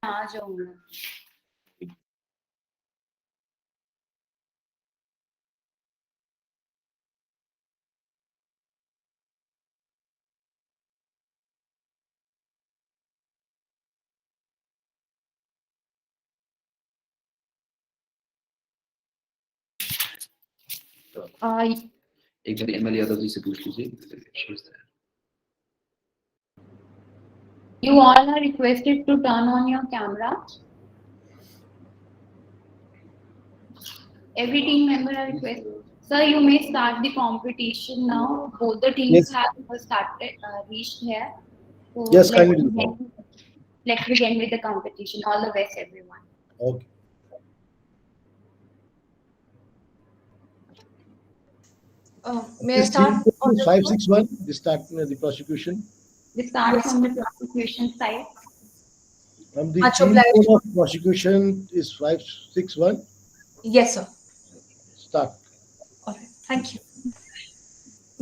आ जाऊंगा। एक बार एमएल यादव जी से पूछ लीजिए। You all are requested to turn on your camera. Every team member are requested. Sir, you may start the competition now. Both the teams Yes. have started, reached here. So Yes, let's kindly do begin. Let's begin with the competition. All the best, everyone. Okay. May I start? 561. They start the prosecution. We start Yes. from the prosecution side. From the Much team obliged. code of prosecution is 561. Yes, sir. Start. All right. Thank you.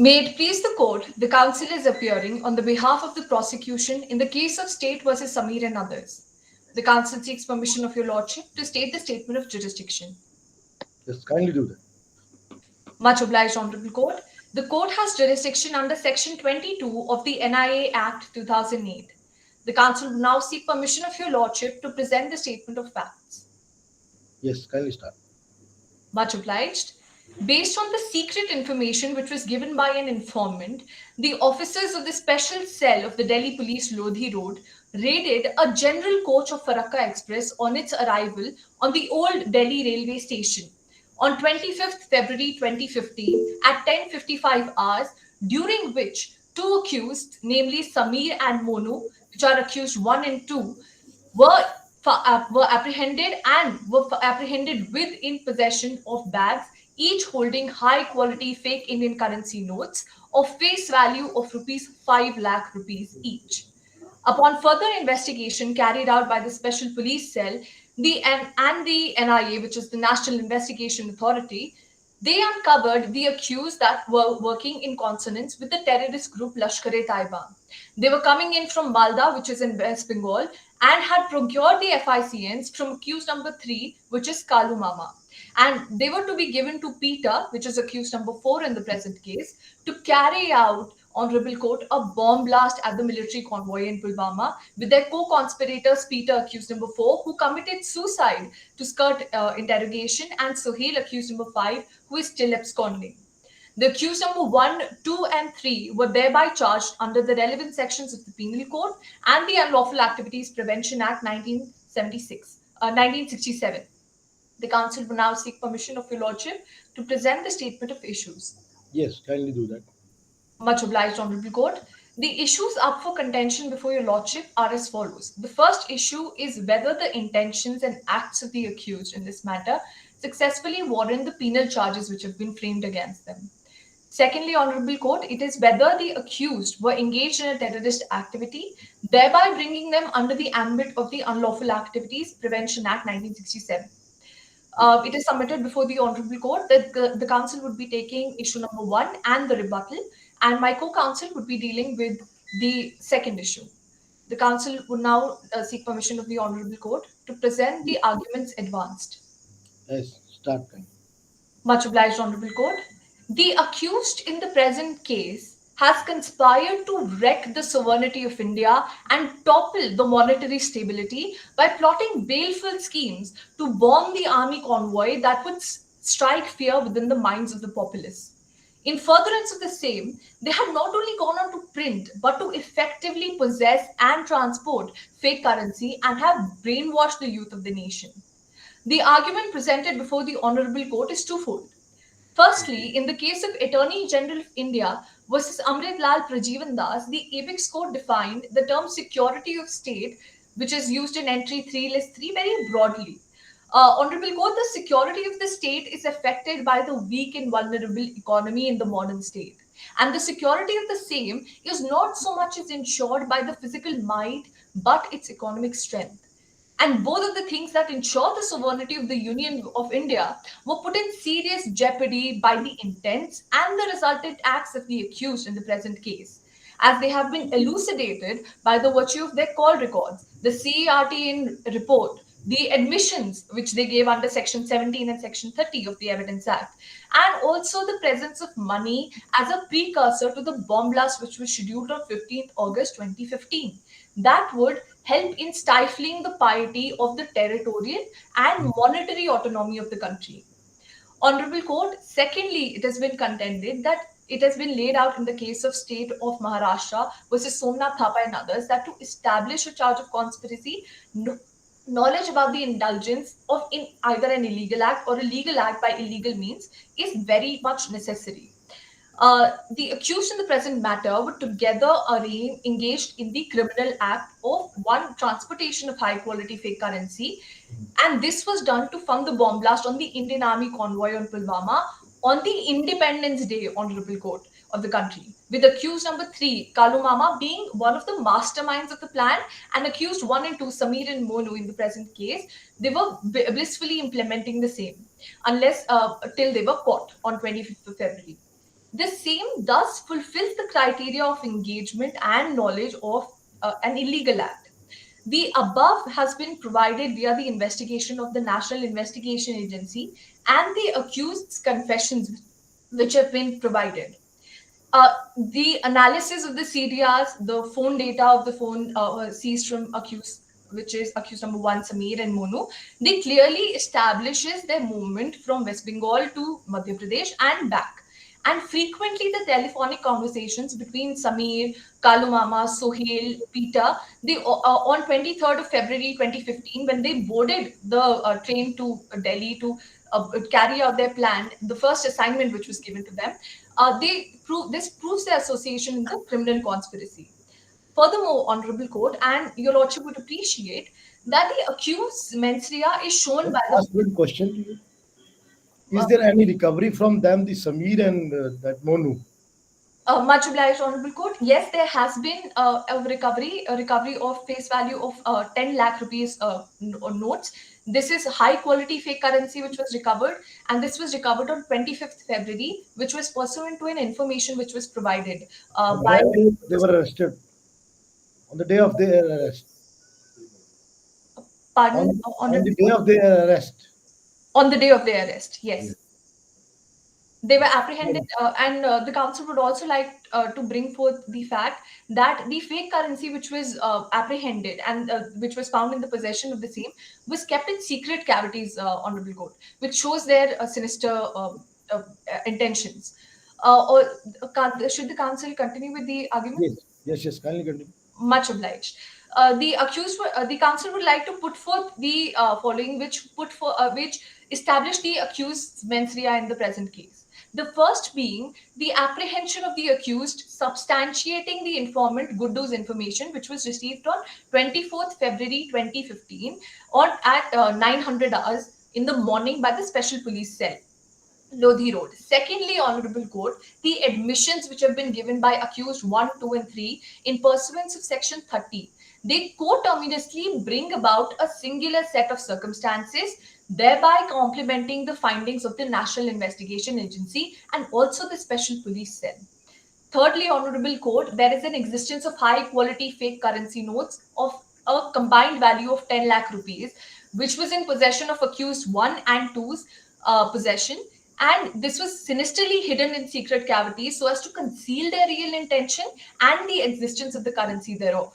May it please the court, the counsel is appearing on the behalf of the prosecution in the case of State versus Samir and others. The counsel seeks permission of your lordship to state the statement of jurisdiction. Yes, kindly do that. Much obliged, Honorable Court. The court has jurisdiction under Section 22 of the NIA Act 2008. The counsel will now seek permission of your lordship to present the statement of facts. Yes, kindly start. Much obliged. Based on the secret information which was given by an informant, the officers of the special cell of the Delhi Police Lodhi Road raided a general coach of Farakka Express on its arrival on the old Delhi railway station on 25th February 2015 at 10:55 hours, during which two accused, namely Samir and Monu, which are accused 1 and 2, were apprehended with in possession of bags, each holding high quality fake Indian currency notes of face value of rupees 5 lakh rupees each. Upon further investigation carried out by the Special Police Cell and the NIA, which is the National Investigation Authority, they uncovered the accused that were working in consonance with the terrorist group Lashkar-e-Taiba. They were coming in from Malda, which is in West Bengal, and had procured the FICNs from accused number 3, which is Kalu Mama. And they were to be given to Peter, which is accused number 4 in the present case, to carry out, Honorable Court, a bomb blast at the military convoy in Pulwama with their co-conspirators Peter, accused number 4, who committed suicide to skirt interrogation, and Sohail, accused number 5, who is still absconding. The accused number 1, 2, and 3 were thereby charged under the relevant sections of the Penal Code and the Unlawful Activities Prevention Act 1967. The counsel will now seek permission of your lordship to present the statement of issues. Yes, kindly do that. Much obliged, Honorable Court. The issues up for contention before your lordship are as follows. The first issue is whether the intentions and acts of the accused in this matter successfully warrant the penal charges which have been framed against them. Secondly, Honorable Court, it is whether the accused were engaged in a terrorist activity, thereby bringing them under the ambit of the Unlawful Activities Prevention Act 1967. It is submitted before the Honorable Court that the counsel would be taking issue number 1 and the rebuttal, and my co-counsel would be dealing with the second issue. The counsel would now seek permission of the Honorable Court to present the arguments advanced. Yes, start kindly. Much obliged, Honorable Court. The accused in the present case has conspired to wreck the sovereignty of India and topple the monetary stability by plotting baleful schemes to bomb the army convoy that would strike fear within the minds of the populace. In furtherance of the same, they have not only gone on to print but to effectively possess and transport fake currency and have brainwashed the youth of the nation. The argument presented before the Honorable Court is twofold. Firstly, in the case of Attorney General of India versus Amrit Lal Prajeevan Das, the Apex Court defined the term security of state, which is used in entry 3 list 3, very broadly. Honorable Court, the security of the state is affected by the weak and vulnerable economy in the modern state. And the security of the same is not so much as ensured by the physical might, but its economic strength. And both of the things that ensure the sovereignty of the Union of India were put in serious jeopardy by the intents and the resultant acts of the accused in the present case. as they have been elucidated by the virtue of their call records, the CERT report, the admissions which they gave under Section 17 and Section 30 of the Evidence Act, and also the presence of money as a precursor to the bomb blast which was scheduled on 15th August 2015. That would help in stifling the piety of the territorial and monetary autonomy of the country. Honorable Court, secondly, it has been contended that it has been laid out in the case of State of Maharashtra versus Somnath Thapa and others that to establish a charge of conspiracy, knowledge about the indulgence of in either an illegal act or a legal act by illegal means is very much necessary. The accused in the present matter would together arraign engaged in the criminal act of one transportation of high quality fake currency, and this was done to fund the bomb blast on the Indian Army convoy on Pulwama on the Independence Day, Honorable Court of the country, with accused number 3, Kalu Mama, being one of the masterminds of the plan, and accused 1 and 2, Sameer and Monu, in the present case, they were blissfully implementing the same, unless till they were caught on 25th of February. The same thus fulfills the criteria of engagement and knowledge of an illegal act. The above has been provided via the investigation of the National Investigation Agency and the accused's confessions, which have been provided. The analysis of the CDRs, the phone data of the phone seized from accused, which is accused number 1, Sameer and Monu, they clearly establishes their movement from West Bengal to Madhya Pradesh and back. And frequently the telephonic conversations between Sameer, Kalu Mama, Sohail, Peter, they on 23rd of February 2015, when they boarded the train to Delhi to carry out their plan, the first assignment which was given to them, this proves their association in the criminal conspiracy. Furthermore, Honorable Court, and your Lordship would appreciate that the accused mens rea is shown by the Ask one question to you. Is there any recovery from them, the Sameer and that Monu? much obliged, Honorable Court. Yes, there has been a recovery of face value of 10 lakh rupees notes. This is high quality fake currency which was recovered, and this was recovered on 25th February, which was pursuant to an information which was provided by. When they were arrested, on the day of their arrest. Pardon, On the day of their arrest. On the day of their arrest, yes. They were apprehended, and the council would also like to bring forth the fact that the fake currency which was apprehended and which was found in the possession of the same was kept in secret cavities, Honorable Court, which shows their sinister intentions. Should the council continue with the argument? Yes, kindly continue. Much obliged. The council would like to put forth the following, which establish the accused's mens rea in the present case. The first being the apprehension of the accused substantiating the informant Guddu's information, which was received on 24th February 2015 at 900 hours in the morning by the Special Police Cell, Lodhi Road. Secondly, Honorable Court, the admissions which have been given by accused 1, 2, and 3 in pursuance of Section 30, they coterminously bring about a singular set of circumstances, thereby complementing the findings of the National Investigation Agency and also the Special Police Cell. Thirdly, Honorable Court, there is an existence of high quality fake currency notes of a combined value of 10 lakh rupees, which was in possession of accused 1 and 2's possession. And this was sinisterly hidden in secret cavities so as to conceal their real intention and the existence of the currency thereof.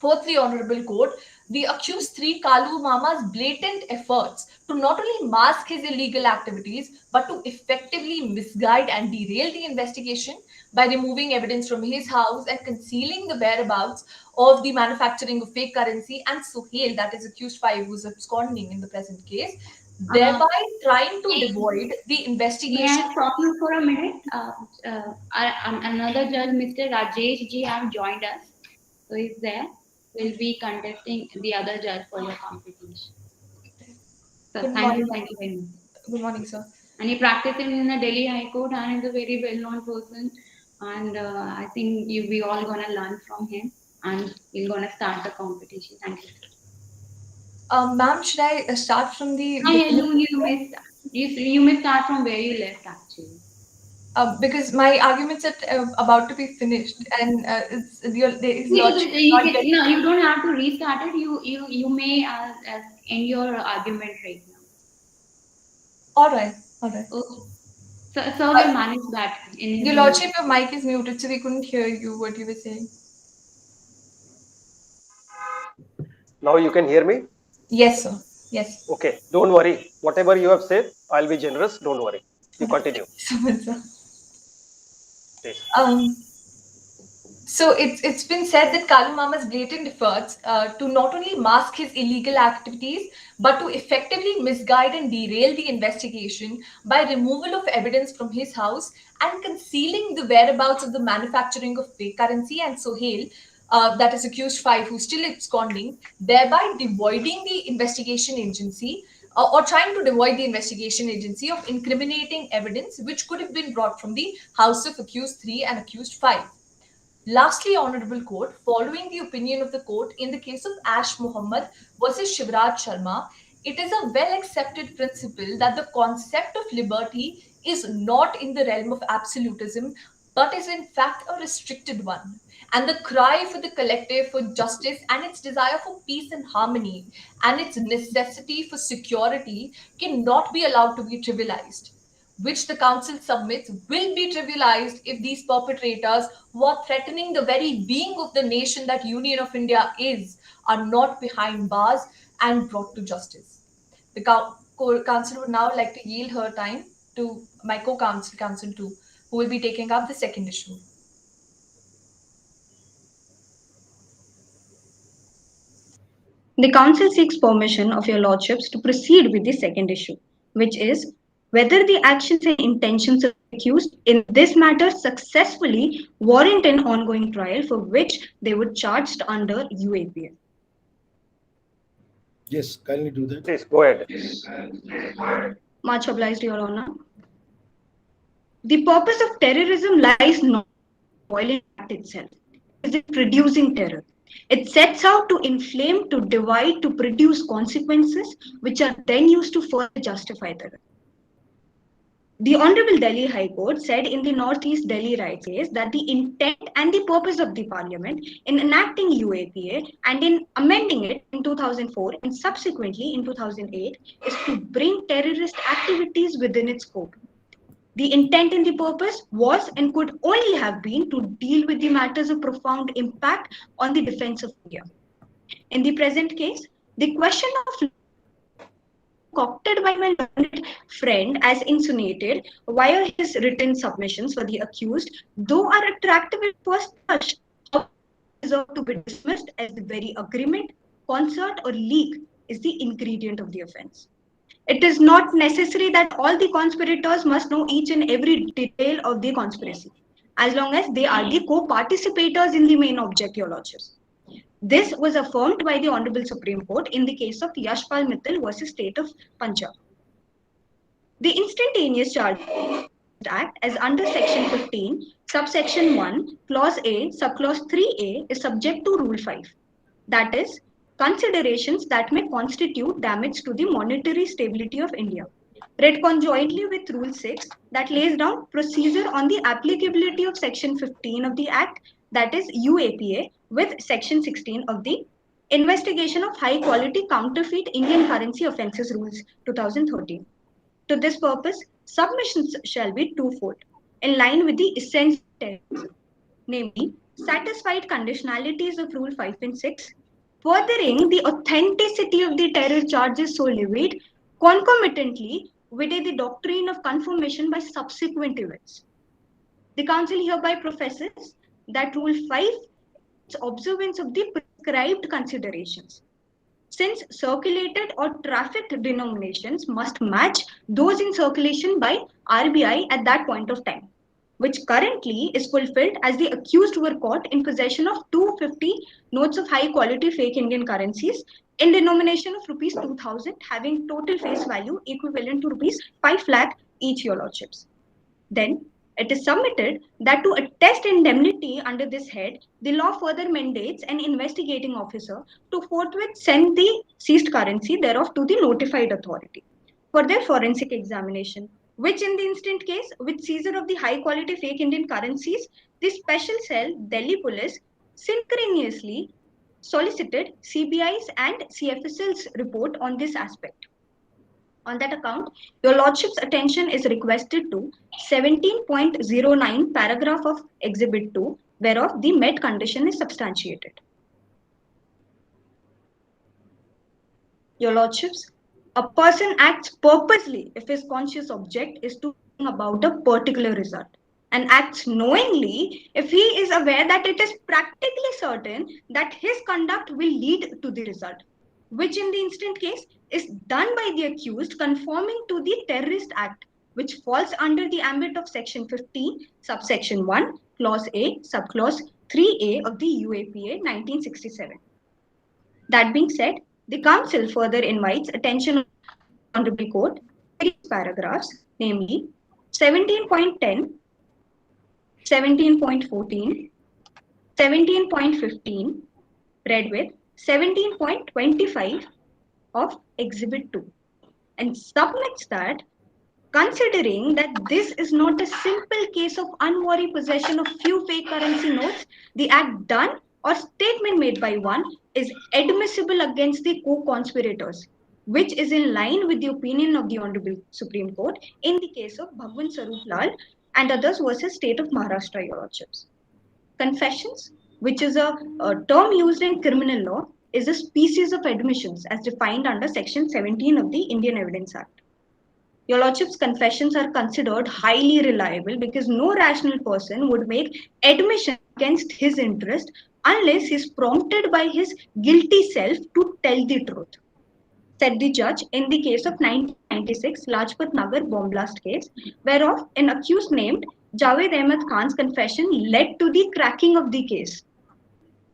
Fourthly, Honorable Court, the accused 3, Kalu Mama's blatant efforts to not only mask his illegal activities, but to effectively misguide and derail the investigation by removing evidence from his house and concealing the whereabouts of the manufacturing of fake currency, and Sohail, that is accused 5, who is absconding in the present case, thereby trying to devoid the investigation. May I stop you for a minute? Another judge, Mr. Rajesh Ji, have joined us. So he's there. We'll be contacting the other judge for your computation. So thank you very much. Good morning, sir. And he practiced in the Delhi High Court and is a very well-known person. And I think we all gonna learn from him, and we're gonna start the competition. Thank you. Ma'am, should I start from the? You may start from where you left, actually. Because my arguments are about to be finished, and there is lordship not getting. No, you don't have to restart it. You may end your argument right now. All right, all right. Okay. So will manage that in his Your own lordship, way. your mic is muted, so we couldn't hear you what you were saying. Now you can hear me? Yes, sir. Yes. Okay, don't worry. Whatever you have said, I'll be generous. Don't worry. You continue, So much, sir. please. So it's been said that Kalu Mama's blatant efforts to not only mask his illegal activities but to effectively misguide and derail the investigation by removal of evidence from his house and concealing the whereabouts of the manufacturing of fake currency and Sohail, that is accused 5, who's still absconding, thereby devoiding the investigation agency or trying to devoid the investigation agency of incriminating evidence which could have been brought from the house of accused 3 and accused 5. Lastly, Honorable Court, following the opinion of the court in the case of Ash Muhammad versus Shivraj Sharma, it is a well accepted principle that the concept of liberty is not in the realm of absolutism, but is in fact a restricted one. And the cry for the collective for justice and its desire for peace and harmony and its necessity for security cannot be allowed to be trivialized, which the council submits will be trivialized if these perpetrators who are threatening the very being of the nation that Union of India is are not behind bars and brought to justice. The council would now like to yield her time to my co-council, Council 2, who will be taking up the second issue. The Council seeks permission of your Lordships to proceed with the second issue, which is whether the actions and intentions of the accused in this matter successfully warrant an ongoing trial for which they were charged under UAPA. Yes, kindly do that. Please go ahead. Much obliged, Your Honor. The purpose of terrorism lies not in the violent act itself, it is in producing terror. It sets out to inflame, to divide, to produce consequences which are then used to further justify terror. The Honorable Delhi High Court said in the Northeast Delhi Rights case that the intent and the purpose of the Parliament in enacting UAPA and in amending it in 2004 and subsequently in 2008 is to bring terrorist activities within its scope. The intent and the purpose was and could only have been to deal with the matters of profound impact on the defense of India. In the present case, the question of concocted by my learned friend as insinuated via his written submissions for the accused, though are attractive at first blush, deserve to be dismissed as the very agreement, concert, or leak is the ingredient of the offense. It is not necessary that all the conspirators must know each and every detail of the conspiracy, as long as they are the co-participators in the main object, Your Lordships. This was affirmed by the Honorable Supreme Court in the case of Yashpal Mittal versus State of Punjab. The Instantaneous Charge Act, as under Section 15, subsection 1, clause A, subclause 3A, is subject to Rule 5. That is, considerations that may constitute damage to the monetary stability of India, read conjointly with Rule 6 that lays down procedure on the applicability of Section 15 of the Act, that is UAPA, with Section 16 of the Investigation of High Quality Counterfeit Indian Currency Offences Rules 2013. To this purpose, submissions shall be twofold, in line with the essential tenets, namely, satisfied conditionalities of Rule 5 and 6, furthering the authenticity of the terror charges so levied, concomitantly with the doctrine of confirmation by subsequent events. The Council hereby professes that Rule 5 is observance of the prescribed considerations, since circulated or trafficked denominations must match those in circulation by RBI at that point of time, which currently is fulfilled as the accused were caught in possession of 250 notes of high quality fake Indian currencies in denomination of rupees 2000, having total face value equivalent to rupees 5 lakh each, Your Lordships. Then it is submitted that to attest indemnity under this head, the law further mandates an investigating officer to forthwith send the seized currency thereof to the notified authority for their forensic examination, which in the instant case, with seizure of the high quality fake Indian currencies, the special cell, Delhi police, synchronously solicited CBI's and CFSL's report on this aspect. On that account, your lordship's attention is requested to 17.09 paragraph of Exhibit 2, whereof the met condition is substantiated. Your lordships, a person acts purposely if his conscious object is to bring about a particular result, and acts knowingly if he is aware that it is practically certain that his conduct will lead to the result, which in the instant case is done by the accused conforming to the terrorist act, which falls under the ambit of section 15 subsection 1 clause A subclause 3A of the UAPA 1967. That being said, the council further invites attention of the honorable court various paragraphs, namely 17.10, 17.14, 17.15, read with 17.25 of Exhibit 2, and submits that considering that this is not a simple case of unwary possession of few fake currency notes, the act done or statement made by one is admissible against the co-conspirators, which is in line with the opinion of the Honorable Supreme Court in the case of Bhagwan Sarup Lal and others versus State of Maharashtra, your lordships. Confessions, which is a term used in criminal law, is a species of admissions as defined under Section 17 of the Indian Evidence Act. Your lordships, confessions are considered highly reliable because no rational person would make admission against his interest unless he is prompted by his guilty self to tell the truth, said the judge in the case of 1996 Lajpat Nagar bomb blast case, whereof an accused named Javed Ahmed Khan's confession led to the cracking of the case.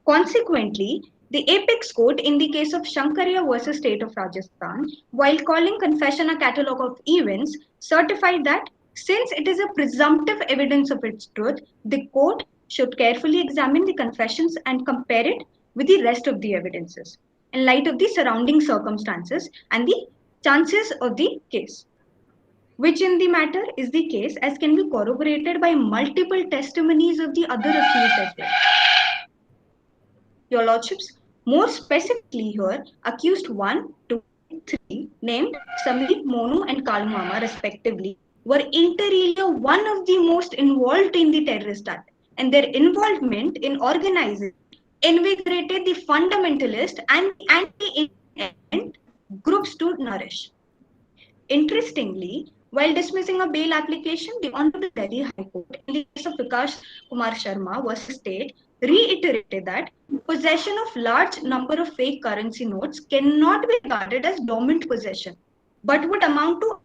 Consequently, the apex court in the case of Shankaria versus State of Rajasthan, while calling confession a catalogue of events, certified that since it is a presumptive evidence of its truth, the court should carefully examine the confessions and compare it with the rest of the evidences in light of the surrounding circumstances and the chances of the case, which in the matter is the case as can be corroborated by multiple testimonies of the other accused as well. Your lordships, more specifically here, accused 1, 2, 3, named Samir, Monu and Kalumama respectively, were inter alia one of the most involved in the terrorist act, and their involvement in organizing invigorated the fundamentalist and anti-independent groups to nourish. Interestingly, while dismissing a bail application, the Honorable Delhi High Court, in the case of Vikas Kumar Sharma versus State, reiterated that possession of large number of fake currency notes cannot be regarded as dormant possession, but would amount to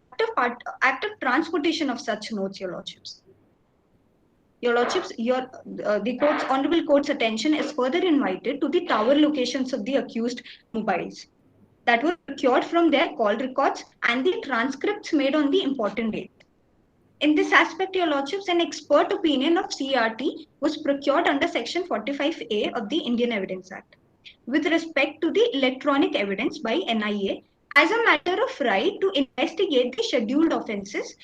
active transportation of such notes, your lordships. Your lordships, the court's honorable court's attention is further invited to the tower locations of the accused mobiles that were procured from their call records and the transcripts made on the important date. In this aspect, your lordships, an expert opinion of CRT was procured under Section 45A of the Indian Evidence Act with respect to the electronic evidence by NIA as a matter of right to investigate the scheduled offences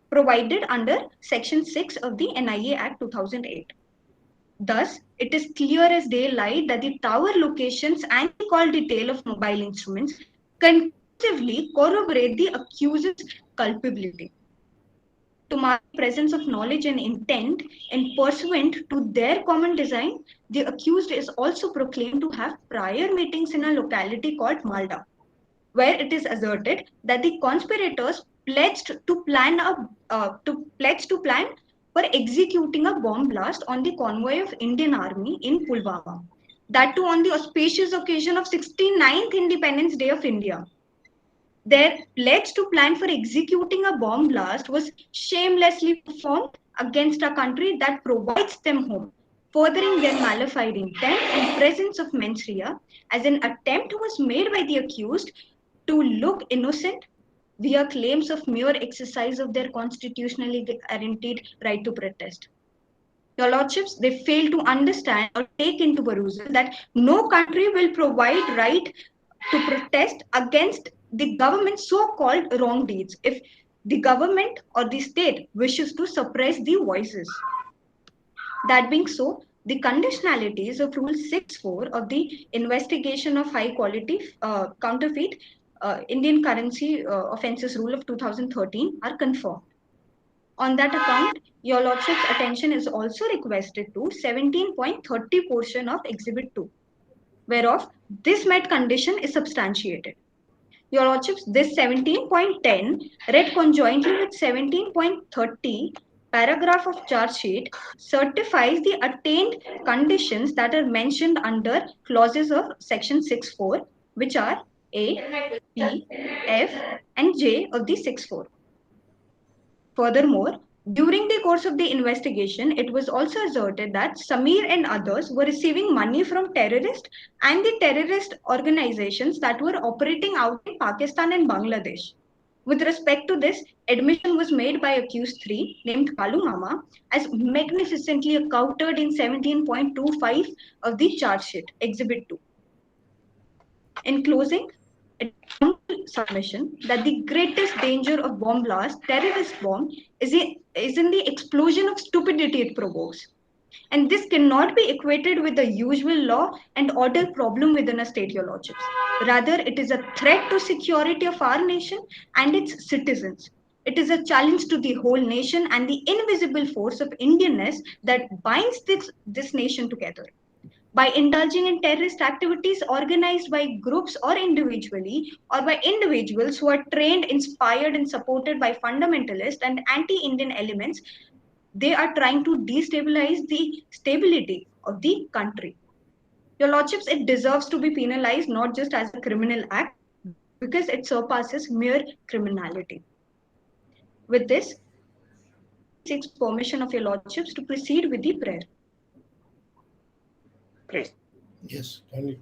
provided under Section 6 of the NIA Act 2008. Thus, it is clear as daylight that the tower locations and the call detail of mobile instruments conclusively corroborate the accused's culpability. To mark the presence of knowledge and intent and pursuant to their common design, the accused is also proclaimed to have prior meetings in a locality called Malda, where it is asserted that the conspirators pledged to plan for executing a bomb blast on the convoy of Indian Army in Pulwama. That too on the auspicious occasion of 69th Independence Day of India. Their pledge to plan for executing a bomb blast was shamelessly performed against a country that provides them home, furthering their malified intent and presence of mens rea, as an attempt was made by the accused to look innocent via claims of mere exercise of their constitutionally guaranteed right to protest. Your lordships, they fail to understand or take into perusal that no country will provide right to protest against the government's so-called wrong deeds if the government or the state wishes to suppress the voices. That being so, the conditionalities of Rule 6.4 of the Investigation of High Quality Counterfeit Indian Currency Offences Rule of 2013 are confirmed. On that account, Your Lordship's attention is also requested to 17.30 portion of Exhibit 2, whereof this met condition is substantiated. Your Lordships, this 17.10 read conjointly with 17.30 paragraph of charge sheet certifies the attained conditions that are mentioned under clauses of section 6.4, which are A, B, F, and J of the 6.4. Furthermore, during the course of the investigation, it was also asserted that Samir and others were receiving money from terrorists and the terrorist organizations that were operating out in Pakistan and Bangladesh. With respect to this, admission was made by accused 3, named Kalu Mama, as magnificently countered in 17.25 of the charge sheet, Exhibit 2. In closing, it comes to submission that the greatest danger of bomb blast, terrorist bomb, is in the explosion of stupidity it provokes. And this cannot be equated with the usual law and order problem within a state, Your Lordships. Rather, it is a threat to security of our nation and its citizens. It is a challenge to the whole nation and the invisible force of Indianness that binds this nation together. By indulging in terrorist activities organized by groups or individually, or by individuals who are trained, inspired, and supported by fundamentalist and anti-Indian elements, they are trying to destabilize the stability of the country. Your Lordships, it deserves to be penalized not just as a criminal act, because it surpasses mere criminality. With this, I seek permission of Your Lordships to proceed with the prayer. Please. Yes, kindly.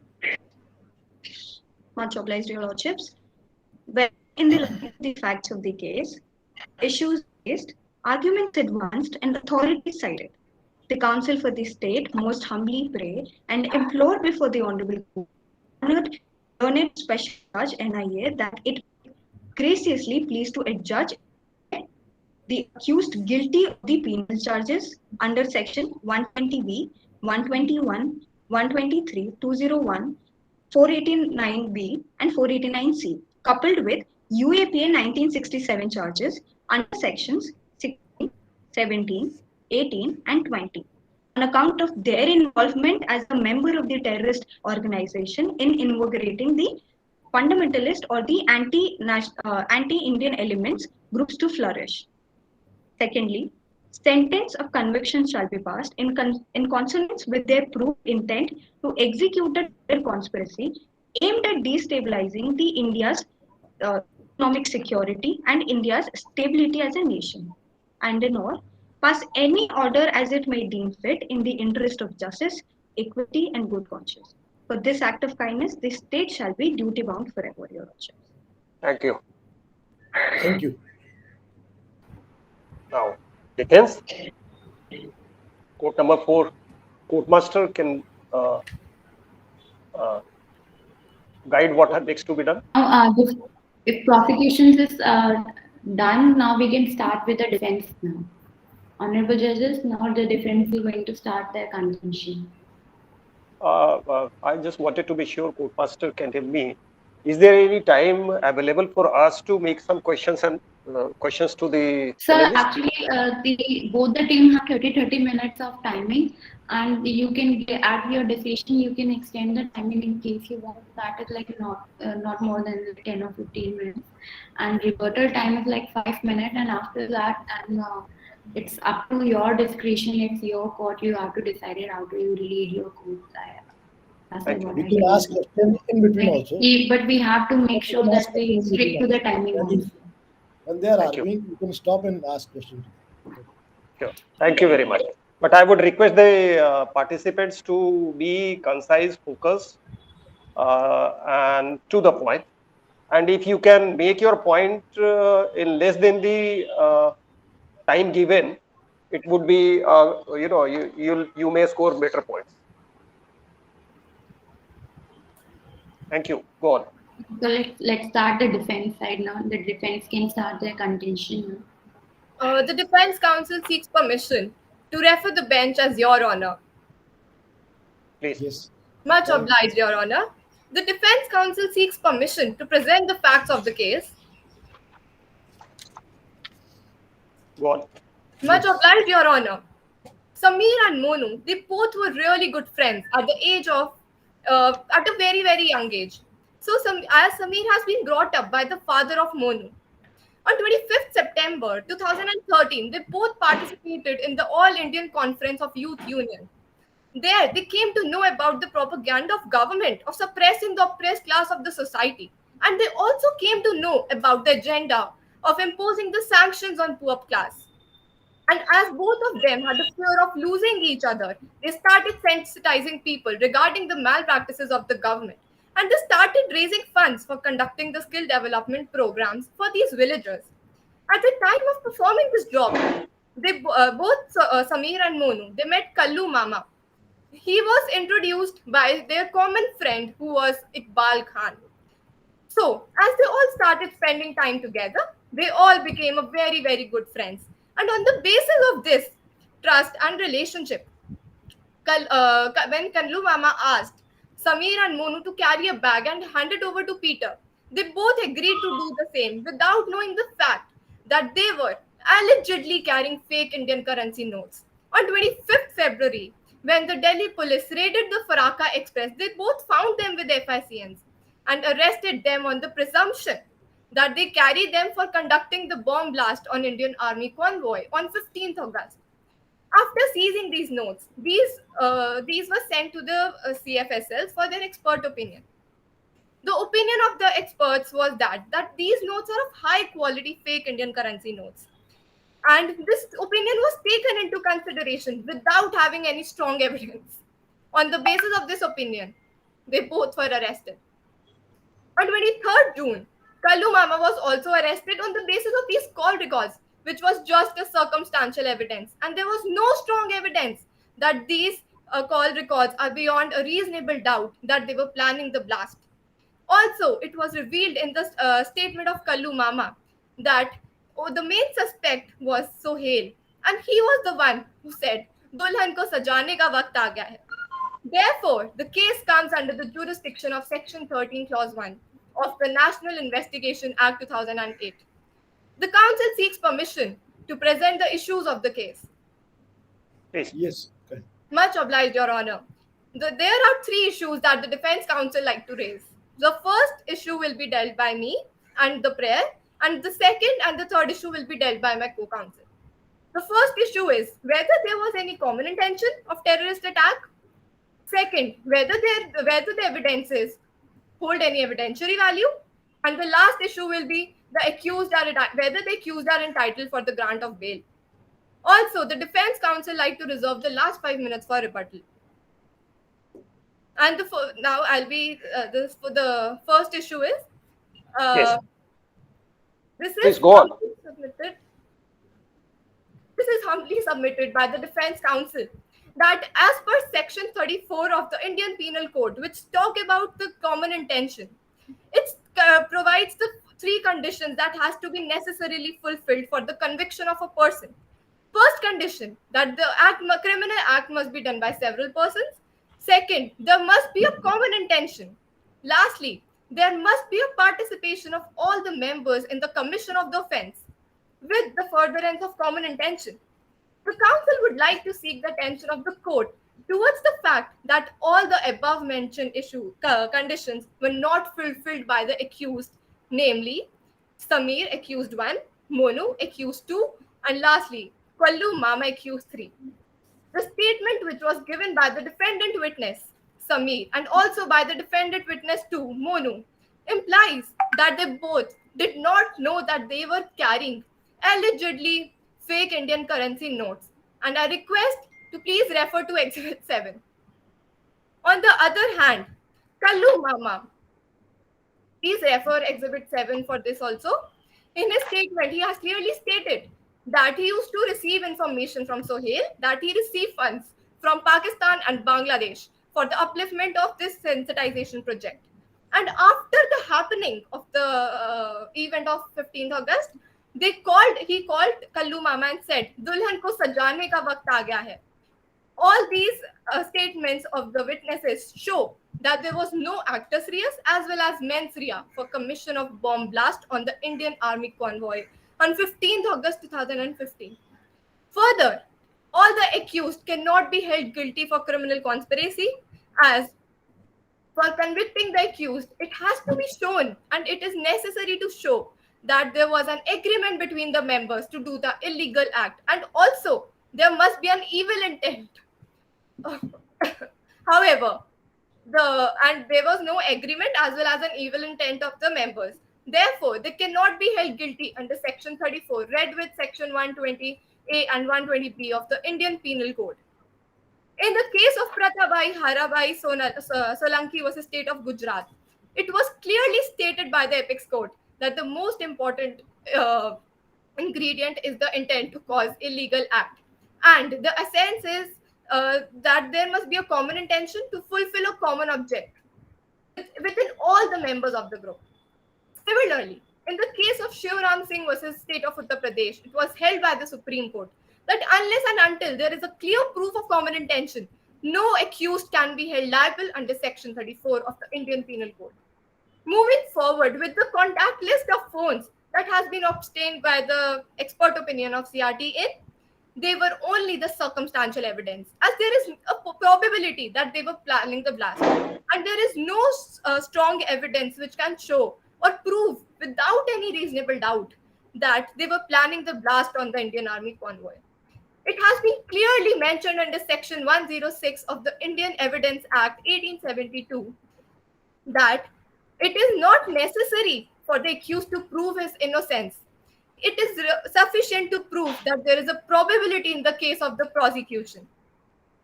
Much obliged, Your Lordships. But in the light of the facts of the case, issues raised, arguments advanced, and authorities cited, the Counsel for the State most humbly pray and implore before the Honorable Court, Learned Special Judge NIA, that it graciously please to adjudge the accused guilty of the penal charges under section 120B, 121, 123, 201, 489B, and 489C, coupled with UAPA 1967 charges under sections 16, 17, 18, and 20, on account of their involvement as a member of the terrorist organization in inaugurating the fundamentalist or the anti-Indian elements groups to flourish. Secondly, sentence of conviction shall be passed in consonance with their proved intent to execute a terror conspiracy aimed at destabilizing the India's economic security and India's stability as a nation. And in all, pass any order as it may deem fit in the interest of justice, equity, and good conscience. For this act of kindness, the state shall be duty bound forever, Your Lordship. Thank you. Thank you. Now, defense. Court number 4, Courtmaster can guide what needs to be done. Now, if prosecutions is done, now we can start with the defense now. Honorable judges, now the defense is going to start their contention. I just wanted to be sure Courtmaster can tell me, is there any time available for us to make some questions and questions to the Sir, panelists? actually, both the team have 30 minutes of timing, and you can at your decision you can extend the timing in case you want. That is like not more than 10 or 15 minutes, and rebuttal time is like 5 minutes, and after that, and it's up to your discretion. It's your court. You have to decide it. How do you lead your court? Thank you. We can ask questions in between also. But we have to make sure that we stick to the timing also. When they are Thank you. arguing, you can stop and ask questions. Sure. Thank you very much. But I would request the participants to be concise, focused, and to the point. And if you can make your point in less than the time given, it would be you may score better points. Thank you. Go on. So let's start the defense side now. The defense can start their contention now. The defense counsel seeks permission to refer the bench as Your Honor. Please. Yes. Much obliged, Your Honor. The defense counsel seeks permission to present the facts of the case. Go on. Much obliged, Your Honor. Samir and Monu, they both were really good friends at the age of, at a very, very young age. So, as Samir has been brought up by the father of Monu. On 25th September 2013, they both participated in the All Indian Conference of Youth Union. There, they came to know about the propaganda of government of suppressing the oppressed class of the society. And they also came to know about the agenda of imposing the sanctions on poor class. And as both of them had the fear of losing each other, they started sensitizing people regarding the malpractices of the government. And they started raising funds for conducting the skill development programs for these villagers. At the time of performing this job, they both Samir and Monu, they met Kallu Mama. He was introduced by their common friend who was Iqbal Khan. So, as they all started spending time together, they all became a very, very good friends. And on the basis of this trust and relationship, when Kallu Mama asked Samir and Monu to carry a bag and hand it over to Peter, they both agreed to do the same without knowing the fact that they were allegedly carrying fake Indian currency notes. On 25th February, when the Delhi police raided the Faraka Express, they both found them with FICNs and arrested them on the presumption that they carried them for conducting the bomb blast on Indian Army convoy on 15th August. After seizing these notes, these were sent to the CFSLs for their expert opinion. The opinion of the experts was that these notes are of high quality fake Indian currency notes. And this opinion was taken into consideration without having any strong evidence. On the basis of this opinion, they both were arrested. On 23rd June, Kallu Mama was also arrested on the basis of these call records, which was just a circumstantial evidence. And there was no strong evidence that these call records are beyond a reasonable doubt that they were planning the blast. Also, it was revealed in the statement of Kallu Mama that the main suspect was Sohail, and he was the one who said, "Dulhan ko sajane ka waqt aa gaya hai." Therefore, the case comes under the jurisdiction of Section 13, Clause 1 of the National Investigation Act 2008. The council seeks permission to present the issues of the case. Please. Yes. Okay. Much obliged, Your Honor. There are three issues that the defense counsel like to raise. The first issue will be dealt by me and the prayer, and the second and the third issue will be dealt by my co-counsel. The first issue is whether there was any common intention of terrorist attack. Second, whether the evidences hold any evidentiary value. And the last issue will be whether the accused are entitled for the grant of bail. Also, the defense counsel like to reserve the last 5 minutes for rebuttal. And now I'll be for the first issue is Yes. this Please is go on. submitted. This is humbly submitted by the defense counsel that as per Section 34 of the Indian Penal Code, which talk about the common intention, it provides the three conditions that has to be necessarily fulfilled for the conviction of a person. First condition, that the criminal act must be done by several persons. Second, there must be a common intention. Lastly, there must be a participation of all the members in the commission of the offense with the furtherance of common intention. The counsel would like to seek the attention of the court towards the fact that all the above mentioned conditions were not fulfilled by the accused, namely Samir, accused 1, Monu, accused 2, and lastly, Kallu Mama, accused 3. The statement which was given by the defendant witness, Samir, and also by the defendant witness 2, Monu, implies that they both did not know that they were carrying allegedly fake Indian currency notes. And I request to please refer to Exhibit 7. On the other hand, Kallu Mama, please refer Exhibit 7 for this also. In his statement, he has clearly stated that he used to receive information from Sohail, that he received funds from Pakistan and Bangladesh for the upliftment of this sensitization project. And after the happening of the event of 15th August, he called Kallu Mama and said, "Dulhan ko sajane ka waqt aa gaya hai." All these statements of the witnesses show that there was no actus reus as well as mens rea for commission of bomb blast on the Indian Army convoy on 15th August 2015. Further, all the accused cannot be held guilty for criminal conspiracy, as for convicting the accused, it has to be shown and it is necessary to show that there was an agreement between the members to do the illegal act, and also there must be an evil intent. However, there was no agreement as well as an evil intent of the members. Therefore, they cannot be held guilty under Section 34, read with Section 120A and 120B of the Indian Penal Code. In the case of Prathabai Harabai Solanki versus State of Gujarat, it was clearly stated by the Apex Court that the most important ingredient is the intent to cause illegal act. And the essence is that there must be a common intention to fulfill a common object within all the members of the group. Similarly, in the case of Shivram Singh versus State of Uttar Pradesh, it was held by the Supreme Court that unless and until there is a clear proof of common intention, no accused can be held liable under Section 34 of the Indian Penal Code. Moving forward with the contact list of phones that has been obtained by the expert opinion of CRTA, they were only the circumstantial evidence, as there is a probability that they were planning the blast, and there is no strong evidence which can show or prove without any reasonable doubt that they were planning the blast on the Indian Army convoy. It has been clearly mentioned under Section 106 of the Indian Evidence Act 1872 that it is not necessary for the accused to prove his innocence. It is sufficient to prove that there is a probability in the case of the prosecution.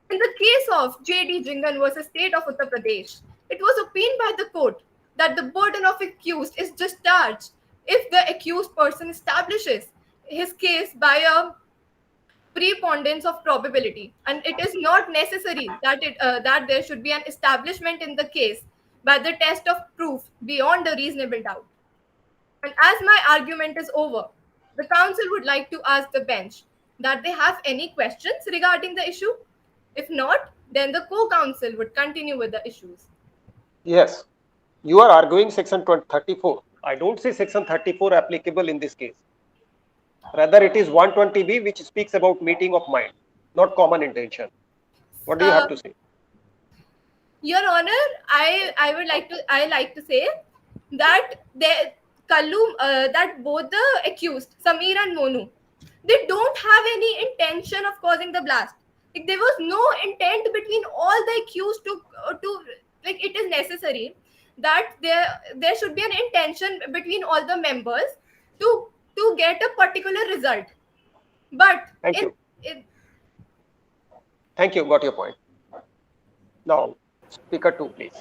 In the case of J.D. Jingan versus State of Uttar Pradesh, it was opined by the court that the burden of accused is discharged if the accused person establishes his case by a preponderance of probability, and it is not necessary that there should be an establishment in the case by the test of proof beyond a reasonable doubt. And as my argument is over, the council would like to ask the bench that they have any questions regarding the issue. If not, then the co-counsel would continue with the issues. Yes, you are arguing Section 34. I don't see Section 34 applicable in this case. Rather, it is 120B, which speaks about meeting of mind, not common intention. What do you have to say? Your Honor, I like to say that that both the accused, Samir and Monu, they don't have any intention of causing the blast. Like, there was no intent between all the accused to like, it is necessary that there should be an intention between all the members to get a particular result. But Thank you. Thank you. Got your point. Now, speaker 2, please.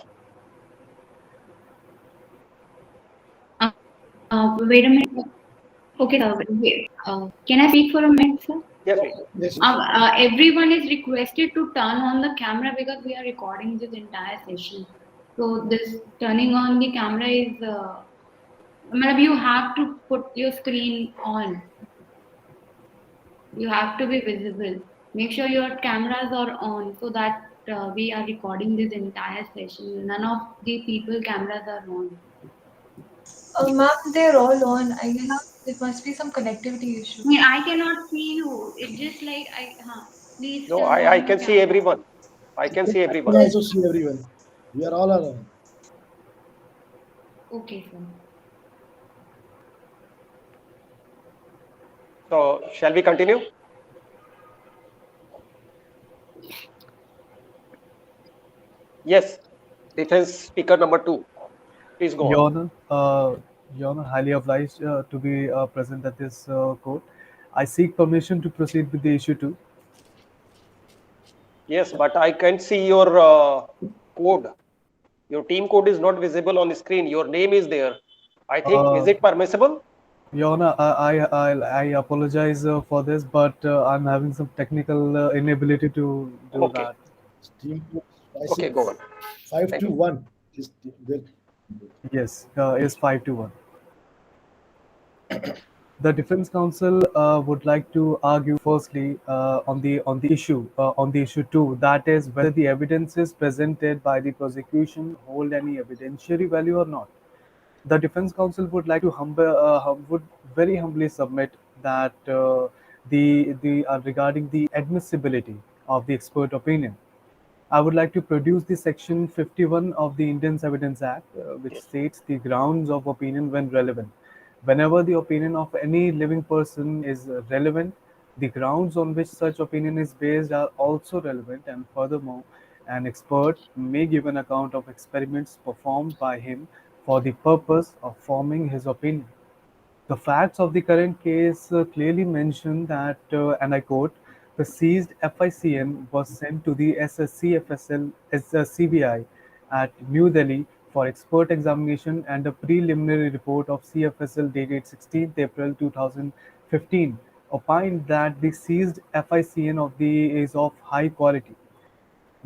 Wait a minute. Okay, can I speak for a minute, sir? Yes, please. Yes. Everyone is requested to turn on the camera because we are recording this entire session. So this turning on the camera is, you have to put your screen on. You have to be visible. Make sure your cameras are on so that we are recording this entire session. None of the people cameras are on. Ma'am, they're all on. I guess it must be some connectivity issue. I cannot see you. It's just like please. No, turn I on can the see camera. everyone. I can see I everyone. can also see everyone. We are all around. Okay, sir. So, shall we continue? Yes, defense speaker number 2. Please go on. Your Honor, highly obliged to be present at this court. I seek permission to proceed with the issue 2. Yes, but I can't see your code. Your team code is not visible on the screen. Your name is there. I think, is it permissible? Your Honor, I apologize for this, but I'm having some technical inability to do Okay. that. Team Okay, go on. 5 to 1 is there. Yes, is 5-1. The defense counsel would like to argue firstly on the issue two, that is whether the evidences presented by the prosecution hold any evidentiary value or not. The defense counsel would like to would very humbly submit that the regarding the admissibility of the expert opinion. I would like to produce the section 51 of the Indian Evidence Act, which states the grounds of opinion when relevant. Whenever the opinion of any living person is relevant, the grounds on which such opinion is based are also relevant, and furthermore, an expert may give an account of experiments performed by him for the purpose of forming his opinion. The facts of the current case clearly mention that, and I quote, the seized FICN was sent to the SSCFSL CBI at New Delhi for expert examination, and a preliminary report of CFSL dated 16th April 2015 opined that the seized FICN is of high quality.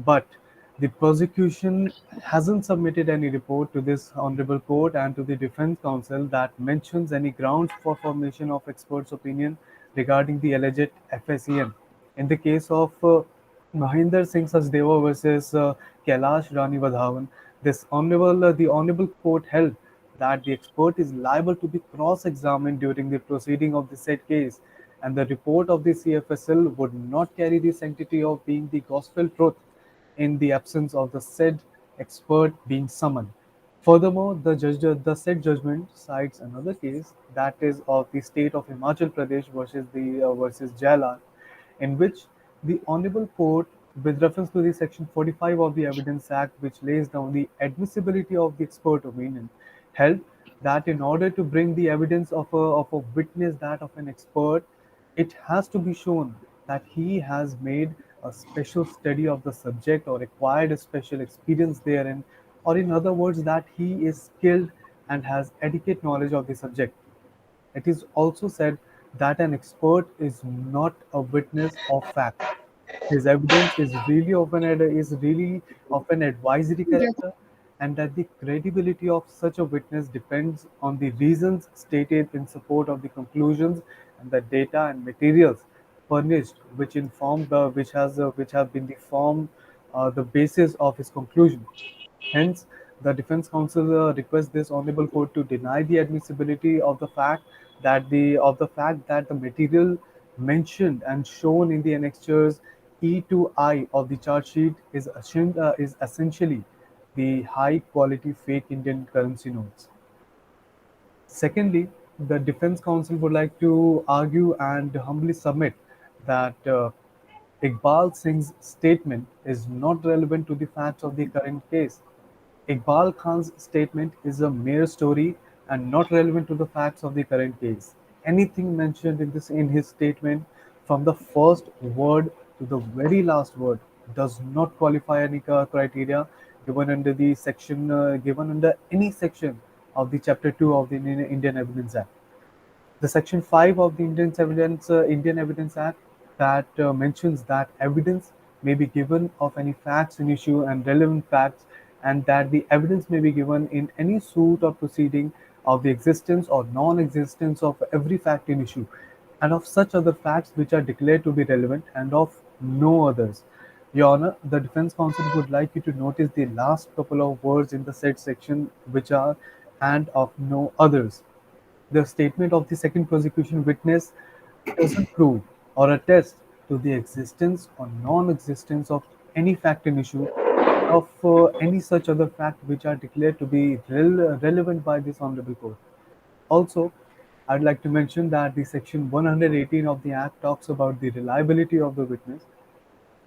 But the prosecution hasn't submitted any report to this honorable court and to the defense counsel that mentions any grounds for formation of experts' opinion regarding the alleged FSEN. In the case of Mahinder Singh Sachdeva versus Kailash Rani Vadhavan, the honorable court held that the expert is liable to be cross-examined during the proceeding of the said case, and the report of the CFSL would not carry the sanctity of being the gospel truth in the absence of the said expert being summoned. Furthermore, the said judgment cites another case, that is of the state of Himachal Pradesh versus Jailar, in which the Honorable Court, with reference to the Section 45 of the Evidence Act, which lays down the admissibility of the expert opinion, held that in order to bring the evidence of a witness, that of an expert, it has to be shown that he has made a special study of the subject or acquired a special experience therein, or in other words, that he is skilled and has adequate knowledge of the subject. It is also said that an expert is not a witness of fact. His evidence is really of an advisory Yes. character, and that the credibility of such a witness depends on the reasons stated in support of the conclusions and the data and materials furnished, which have been the basis of his conclusion. Hence, the defense counsel requests this honorable court to deny the admissibility of the fact that the material mentioned and shown in the annexures E to I of the charge sheet is essentially the high quality fake Indian currency notes. Secondly, the defense counsel would like to argue and humbly submit that Iqbal Singh's statement is not relevant to the facts of the current case. Iqbal Khan's statement is a mere story and not relevant to the facts of the current case. Anything mentioned in his statement, from the first word to the very last word, does not qualify any criteria given under any section of the Chapter 2 of the Indian Evidence Act. The Section 5 of the Indian Evidence Act that mentions that evidence may be given of any facts in issue and relevant facts, and that the evidence may be given in any suit or proceeding of the existence or non-existence of every fact in issue, and of such other facts which are declared to be relevant, and of no others. Your Honor, the defense counsel would like you to notice the last couple of words in the said section, which are "and of no others." The statement of the second prosecution witness doesn't prove or attest to the existence or non-existence of any fact in issue, of any such other fact which are declared to be relevant by this honorable court. Also, I'd like to mention that the section 118 of the Act talks about the reliability of the witness.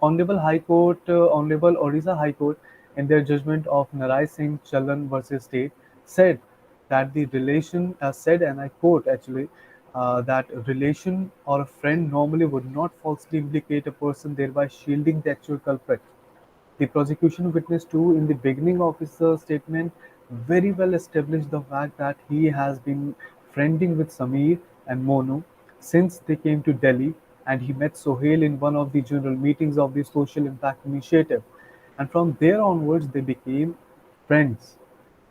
Honorable Odisha High Court, in their judgment of Narai Singh Chalan versus State, said that the relation, said, and I quote actually, that relation or a friend normally would not falsely implicate a person, thereby shielding the actual culprit. The prosecution witness too, in the beginning of his statement, very well established the fact that he has been friending with Samir and Monu since they came to Delhi, and he met Sohail in one of the general meetings of the Social Impact Initiative. And from there onwards, they became friends.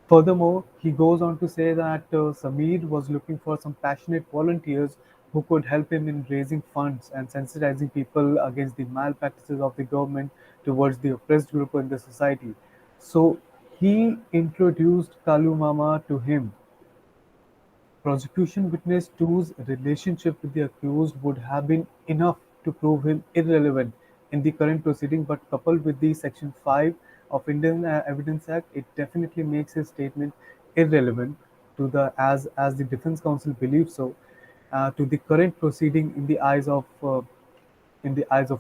Furthermore, he goes on to say that Sameer was looking for some passionate volunteers who could help him in raising funds and sensitizing people against the malpractices of the government towards the oppressed group in the society. So he introduced Kalu Mama to him. Prosecution witness two's relationship with the accused would have been enough to prove him irrelevant in the current proceeding, but coupled with the Section 5 of Indian Evidence Act, it definitely makes his statement irrelevant to the as the defense counsel believes so to the current proceeding in the eyes of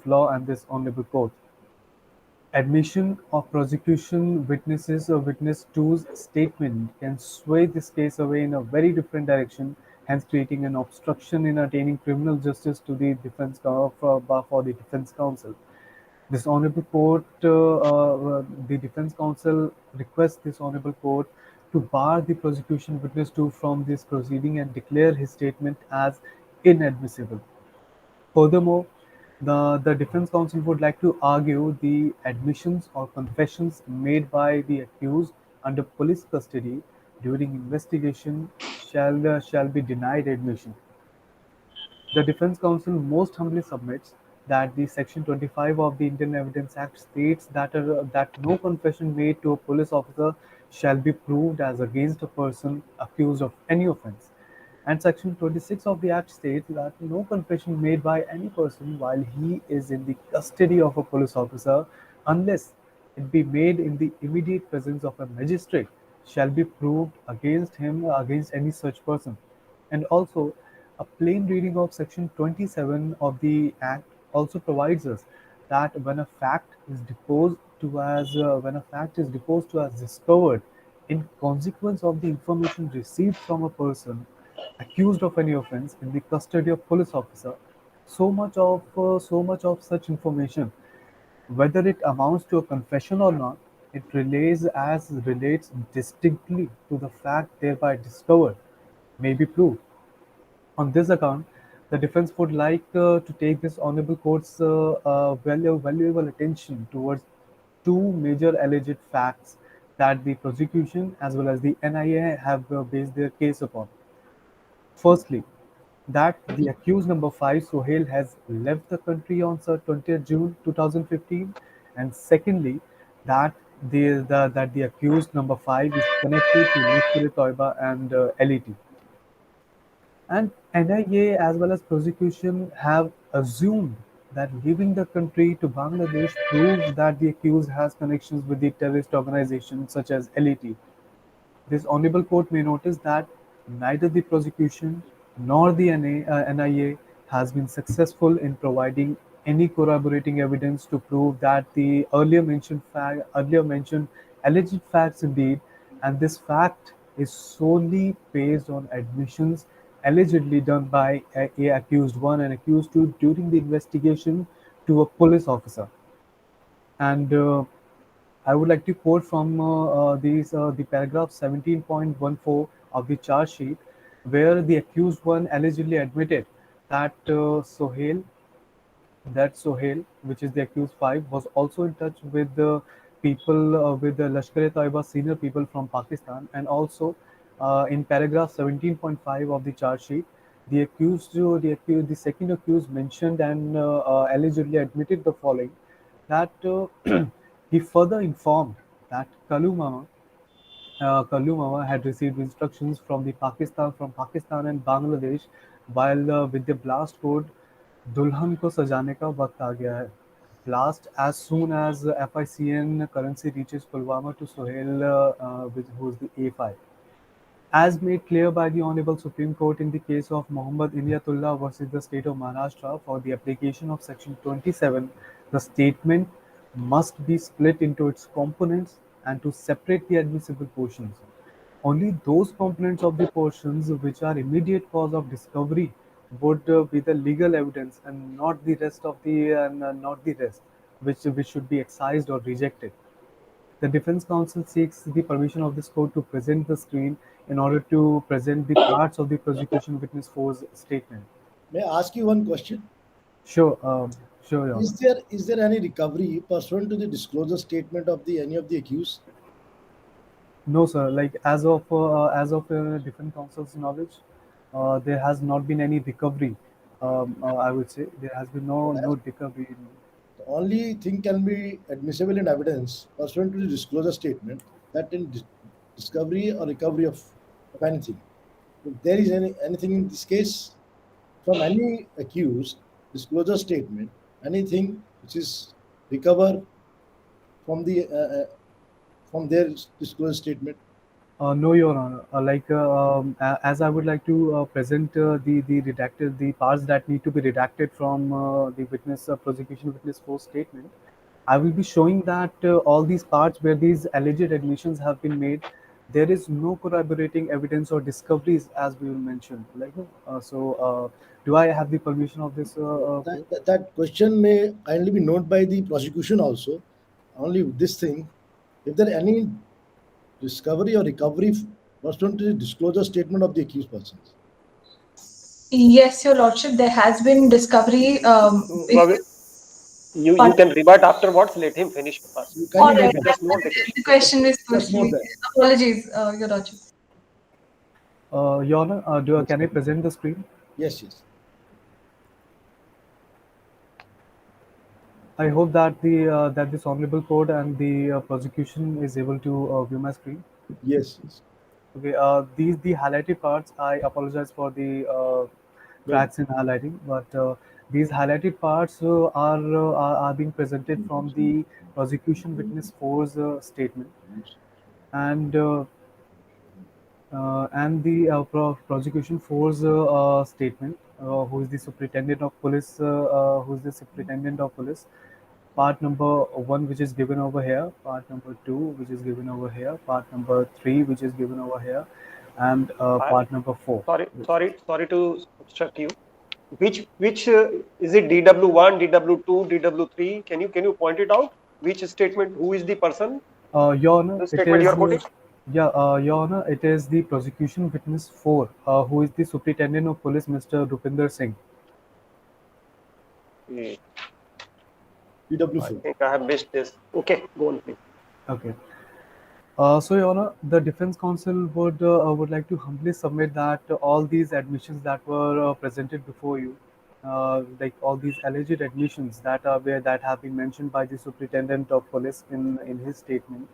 law and this honorable court. Admission of prosecution witnesses or witness two's statement can sway this case away in a very different direction, hence creating an obstruction in attaining criminal justice to the for the defense counsel. This honorable court, the defense counsel requests this honorable court to bar the prosecution witness two from this proceeding and declare his statement as inadmissible. Furthermore, the defense counsel would like to argue the admissions or confessions made by the accused under police custody during investigation shall be denied admission. The defense counsel most humbly submits that the Section 25 of the Indian Evidence Act states that no confession made to a police officer shall be proved as against a person accused of any offence. And Section 26 of the Act states that no confession made by any person while he is in the custody of a police officer, unless it be made in the immediate presence of a magistrate, shall be proved against him or against any such person. And also, a plain reading of Section 27 of the Act also provides us that when a fact is deposed to as discovered in consequence of the information received from a person accused of any offence in the custody of police officer, so much of such information, whether it amounts to a confession or not, it relates distinctly to the fact thereby discovered, may be proved. On this account, the defense would like to take this honorable court's valuable attention towards two major alleged facts that the prosecution as well as the NIA have based their case upon. Firstly, that the accused number 5, Sohail, has left the country on 20th June 2015, and secondly, that the accused number 5 is connected to Lashkar-e-Toiba and LET. And NIA as well as prosecution have assumed that leaving the country to Bangladesh proves that the accused has connections with the terrorist organizations such as LET. This honorable court may notice that neither the prosecution nor the NIA has been successful in providing any corroborating evidence to prove that the earlier mentioned alleged facts indeed, and this fact is solely based on admissions allegedly done by a accused 1 and accused 2 during the investigation to a police officer. And I would like to quote from the paragraph 17.14 of the charge sheet, where the accused 1 allegedly admitted that Sohail, which is the accused 5, was also in touch with the people with the Lashkar-e-Toiba senior people from Pakistan, and also in paragraph 17.5 of the charge sheet, the second accused mentioned and allegedly admitted the following: that he further informed that Kalu Mama had received instructions from Pakistan and Bangladesh while with the blast code दुल्हन को सजाने का वक्त आ गया है. Blast as soon as FICN currency reaches Pulwama to Sohail, who is the A5. As made clear by the Honorable Supreme Court in the case of Muhammad Inayatullah versus the state of Maharashtra for the application of Section 27, the statement must be split into its components and to separate the admissible portions. Only those components of the portions which are immediate cause of discovery would be the legal evidence, and not the rest which should be excised or rejected. The defense counsel seeks the permission of this court to present the screen in order to present the parts of the prosecution witness 4's statement. May I ask you one question? Sure, Your Honor. Is there any recovery pursuant to the disclosure statement of any of the accused? No, sir. Like as of different council's knowledge, there has not been any recovery. I would say there has been no recovery. The only thing can be admissible in evidence pursuant to the disclosure statement that in discovery or recovery of anything. If there is anything in this case from any accused disclosure statement, anything which is recovered from the from their disclosure statement. No, Your Honor. As I would like to present the redacted the parts that need to be redacted from the witness prosecution witness force statement, I will be showing that all these parts where these alleged admissions have been made, there is no corroborating evidence or discoveries as we will mention. Do I have the permission of this? That question may kindly be noted by the prosecution also. Only this thing, if there any discovery or recovery pursuant to the disclosure statement of the accused persons. Yes, Your Lordship, there has been discovery. You can rebut afterwards. Let him finish first. You All kindly right. note Just note the question. The question is Just note that. apologies, Your Lordship. Your Honor, can I present the screen? Yes, yes. I hope that that this honorable court and the prosecution is able to view my screen. Yes, yes. Okay, the highlighted parts. I apologize for the cracks in highlighting, but these highlighted parts are being presented from the prosecution witness four's statement, and the prosecution four's statement, who is the superintendent of police, part number 1, which is given over here, part number 2, which is given over here, part number 3, which is given over here, and part number 4. Sorry to obstruct you. Which is it? DW1, DW2, DW3? Can you point it out? Which statement? Who is the person? Your Honor, The statement you are quoting? Your Honor, it is the prosecution witness 4, who is the superintendent of police, Mr. Rupinder Singh. I DW4. think I have missed this. Okay, go on, please. Okay. So, Your Honor, the defense counsel would like to humbly submit that all these admissions that were presented before you, like all these alleged admissions that have been mentioned by the superintendent of police in his statement,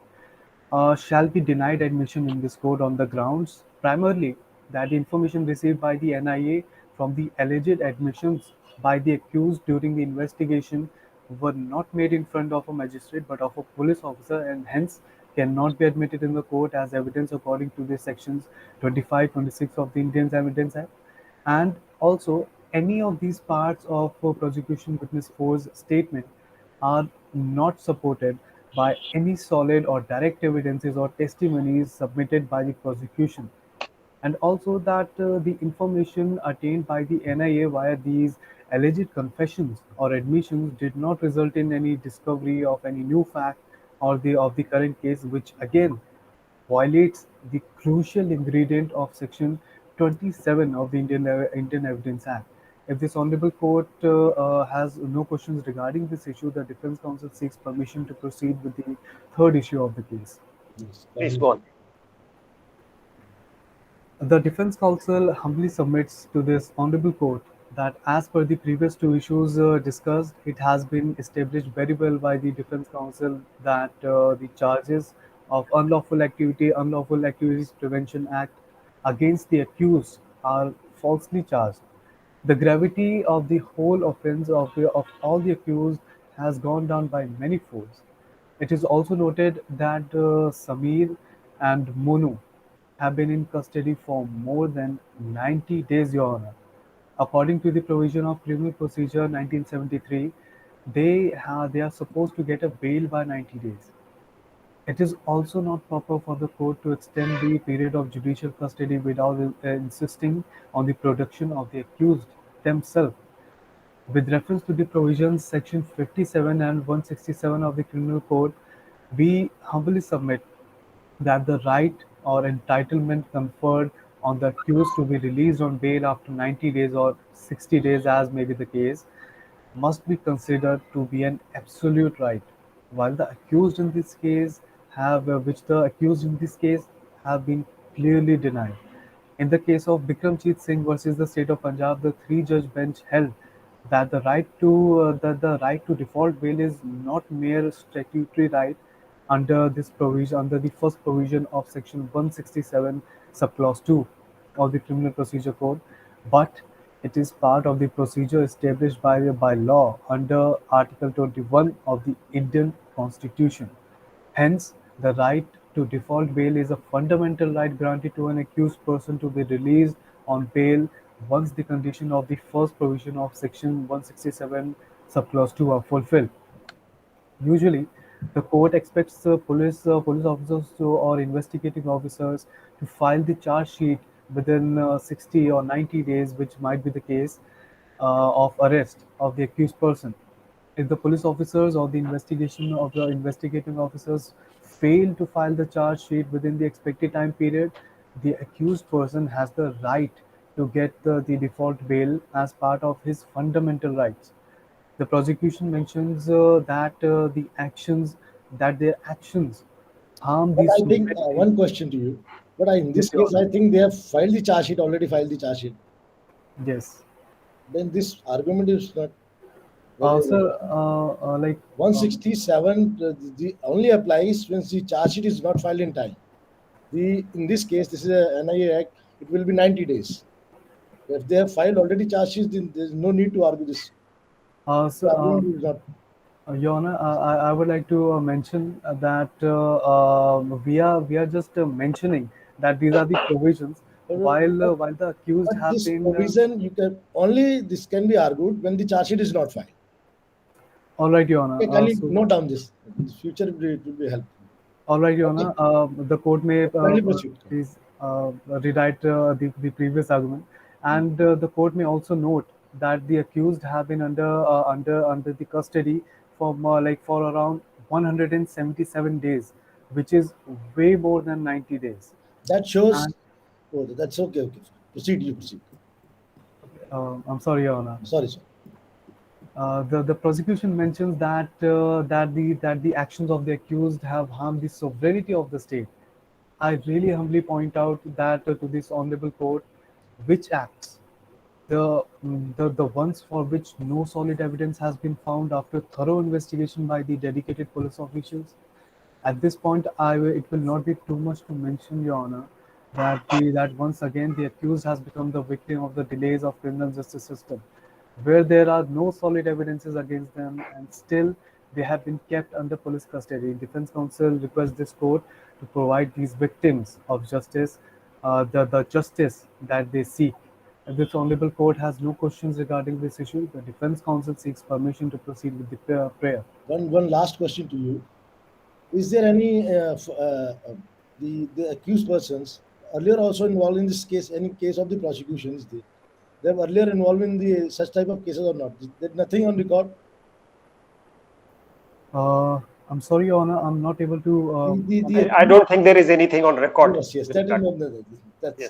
shall be denied admission in this court on the grounds primarily that the information received by the NIA from the alleged admissions by the accused during the investigation were not made in front of a magistrate but of a police officer, and hence cannot be admitted in the court as evidence according to the sections 25, 26 of the Indian Evidence Act. And also, any of these parts of prosecution witness four's statement are not supported by any solid or direct evidences or testimonies submitted by the prosecution. And also that the information attained by the NIA via these alleged confessions or admissions did not result in any discovery of any new fact or of the current case, which again violates the crucial ingredient of section 27 of the Indian Evidence Act. If this honorable court has no questions regarding this issue, the defense counsel seeks permission to proceed with the third issue of the case. Yes. Please go on. The defense counsel humbly submits to this honorable court that as per the previous two issues discussed, it has been established very well by the defense counsel that the charges of Unlawful Activities Prevention Act against the accused are falsely charged. The gravity of the whole offense of all the accused has gone down by many folds. It is also noted that Samir and Monu have been in custody for more than 90 days, Your Honor. According to the provision of Criminal Procedure 1973, they are supposed to get a bail by 90 days. It is also not proper for the court to extend the period of judicial custody without insisting on the production of the accused themselves. With reference to the provisions section 57 and 167 of the Criminal Code, we humbly submit that the right or entitlement conferred on the accused to be released on bail after 90 days or 60 days, as may be the case, must be considered to be an absolute right, while the accused in this case which the accused in this case have been clearly denied. In the case of Bikramjit Singh versus the state of Punjab, the three-judge bench held that the right to default bail is not mere statutory right under this provision, under the first provision of Section 167, subclause 2 of the Criminal Procedure Code, but it is part of the procedure established by law under Article 21 of the Indian Constitution. Hence, the right to default bail is a fundamental right granted to an accused person to be released on bail once the condition of the first provision of Section 167, subclause 2 are fulfilled. Usually, the court expects police officers or investigating officers to file the charge sheet within 60 or 90 days, which might be the case of arrest of the accused person. If the police officers or the investigating officers fail to file the charge sheet within the expected time period, the accused person has the right to get the default bail as part of his fundamental rights. The prosecution mentions that their actions harm But the I think sovereignty. one question to you. But in this Yes, Your case, I Honor. think they have filed the charge sheet, already filed the charge sheet. Yes. Then this argument is not. Sir, like 167 the only applies when the charge sheet is not filed in time. In this case, this is a NIA Act. It will be 90 days. If they have filed already charge sheets, then there is no need to argue this. so, The argument is not. Your Honor, I would like to mention that we are just mentioning that these are the provisions while the accused But have this been provision, this can be argued when the charge sheet is not filed. all right, Your Honor. Okay, kindly So, note down this. In the future, it will be helpful. all right, Your Okay. Honor. The court may Kindly proceed. please rewrite the previous argument, and the court may also note that the accused have been under the custody for around 177 days, which is way more than 90 days. That shows. And Oh, that's okay. Okay. Proceed. You proceed. I'm sorry, Your Honor. Sorry, sir. The prosecution mentions that the actions of the accused have harmed the sovereignty of the state. I really humbly point out that to this honorable court, which acts, the ones for which no solid evidence has been found after thorough investigation by the dedicated police officials. At this point, it will not be too much to mention, Your Honor, that once again the accused has become the victim of the delays of criminal justice system, where there are no solid evidences against them, and still they have been kept under police custody. Defense counsel requests this court to provide these victims of justice the justice that they seek. If this honorable court has no questions regarding this issue, the defense counsel seeks permission to proceed with the prayer. One last question to you. Is there any the accused persons earlier also involved in this case? Any case of the prosecution is there? They were earlier involved in the such type of cases or not? There's nothing on record. I'm sorry, Your Honor, I'm not able to. I don't think there is anything on record. Yes, with that that. is that's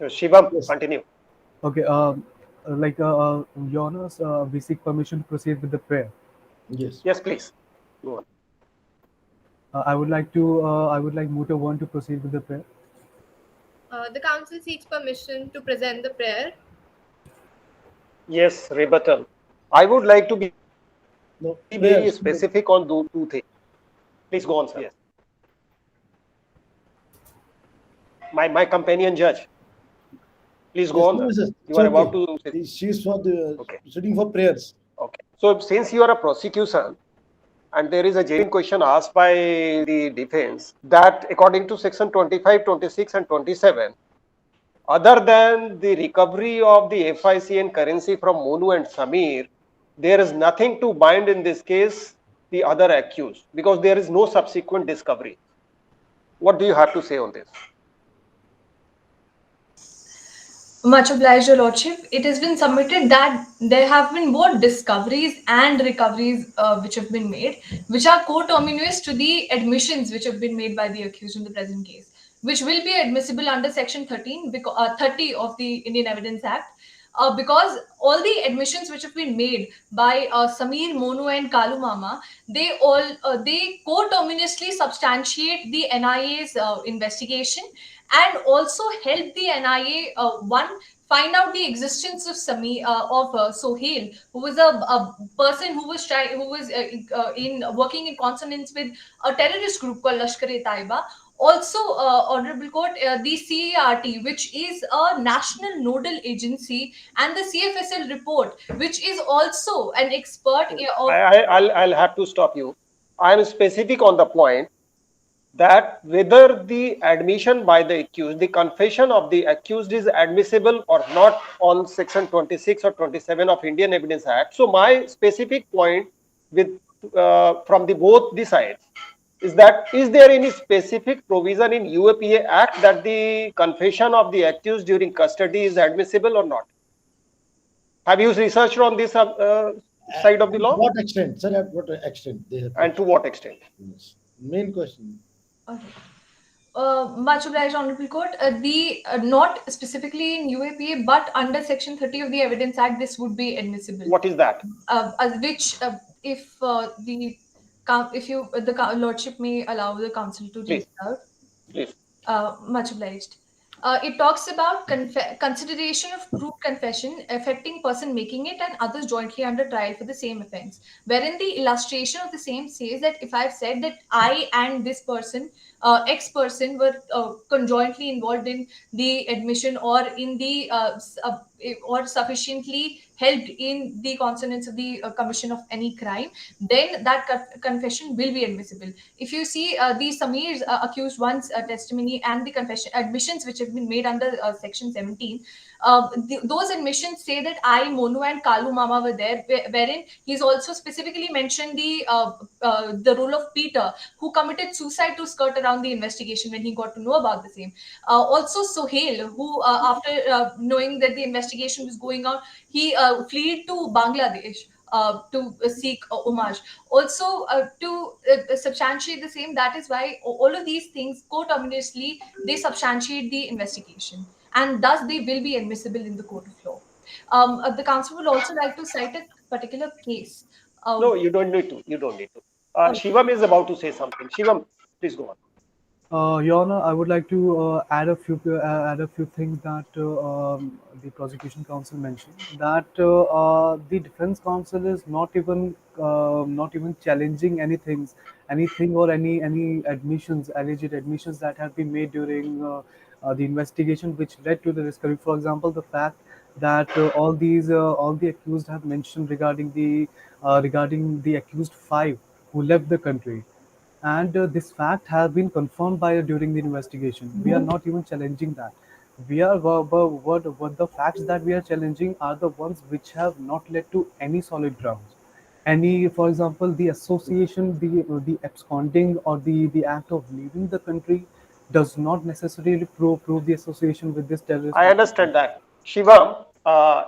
Yes. Shivam, Yes. continue. Okay, Your Honor, we seek permission to proceed with the prayer. yes. Yes, please. Go on. I would like Muta 1 to proceed with the prayer. The council seeks permission to present the prayer. Yes, rebuttal. I would like to be No, very prayers. specific on those two things. Please go on, sir. Yes. My companion judge. Please go on. Yes, sir. yes, You it's are okay. about to say. She's for the Okay. sitting for prayers. Okay. So since you are a prosecution and there is a genuine question asked by the defense that according to section 25, 26 and 27, other than the recovery of the FIC and currency from Monu and Samir, there is nothing to bind in this case the other accused because there is no subsequent discovery. What do you have to say on this? Much obliged, Your Lordship. It has been submitted that there have been both discoveries and recoveries which have been made, which are coterminous to the admissions which have been made by the accused in the present case, which will be admissible under Section 30 of the Indian Evidence Act. because all the admissions which have been made by Sameer, Monu, and Kalu Mama, they co-terminously substantiate the NIA's investigation, and also help the NIA find out the existence of Sohail, who was a person who was in working in consonance with a terrorist group called Lashkar-e-Taiba. Also, Honorable Court, the CERT, which is a national nodal agency, and the CFSL report, which is also an expert of. I'll have to stop you. I am specific on the point that whether the admission by the accused, the confession of the accused is admissible or not on section 26 or 27 of Indian Evidence Act. So my specific point with from both the sides is that, is there any specific provision in UAPA Act that the confession of the accused during custody is admissible or not? Have you researched on this side of the law? To what extent, sir? At what extent they have? And to what extent? Yes. Main question. Okay. Much obliged, Honorable Court. Not specifically in UAPA, but under Section 30 of the Evidence Act, this would be admissible. What is that? If the Lordship may allow the Council to read out. Please. Much obliged. It talks about consideration of proved confession affecting person making it and others jointly under trial for the same offense, wherein the illustration of the same says that if I've said that I and this person, X person, were conjointly involved in the admission or in the or sufficiently helped in the consonance of the commission of any crime, then that confession will be admissible. If you see the Sameer's accused one's testimony and the confession admissions which have been made under section 17, those admissions say that I, Monu, and Kalu Mama were there, wherein he's also specifically mentioned the role of Peter, who committed suicide to skirt around the investigation when he got to know about the same. Also Sohail, who after knowing that the investigation was going on, he fled to Bangladesh to seek homage. Also, to substantiate the same, that is why all of these things co-terminously, they substantiate the investigation, and thus they will be admissible in the court of law. The council would also like to cite a particular case. No, you don't need to. You don't need to. Shivam is about to say something. Shivam, please go on. Your Honor, I would like to add a few things that the prosecution counsel mentioned. That the defense counsel is not even challenging anything or any admissions, alleged admissions that have been made during the investigation, which led to the discovery. For example, the fact that all the accused have mentioned regarding the accused 5 who left the country. And this fact has been confirmed during the investigation. We are not even challenging that. We are what the facts that we are challenging are the ones which have not led to any solid grounds. For example, the association, the absconding or the act of leaving the country does not necessarily prove the association with this terrorist. I understand that. Shivam,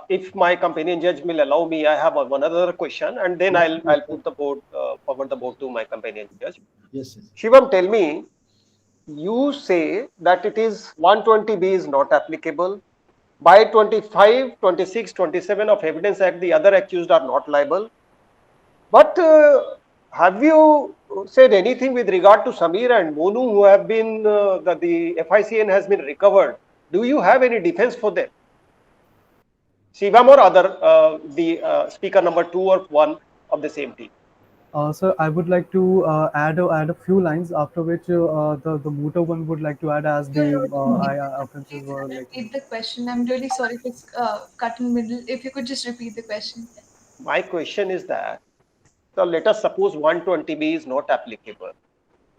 if my companion judge will allow me, I have one other question, and then I'll put the board forward the board to my companion judge. Yes, yes. Shivam, tell me, you say that it is 120B is not applicable. By 25, 26, 27 of Evidence Act, the other accused are not liable. But have you said anything with regard to Sameer and Monu, who have been, the FICN has been recovered? Do you have any defense for them? Shivam or other, the speaker number 2 or 1 of the same team? Sir, I would like to add a few lines, after which the mooter one would like to add as the offenses were like. Repeat the question. I'm really sorry if it's cut in the middle. If you could just repeat the question. My question is that, so let us suppose 120B is not applicable,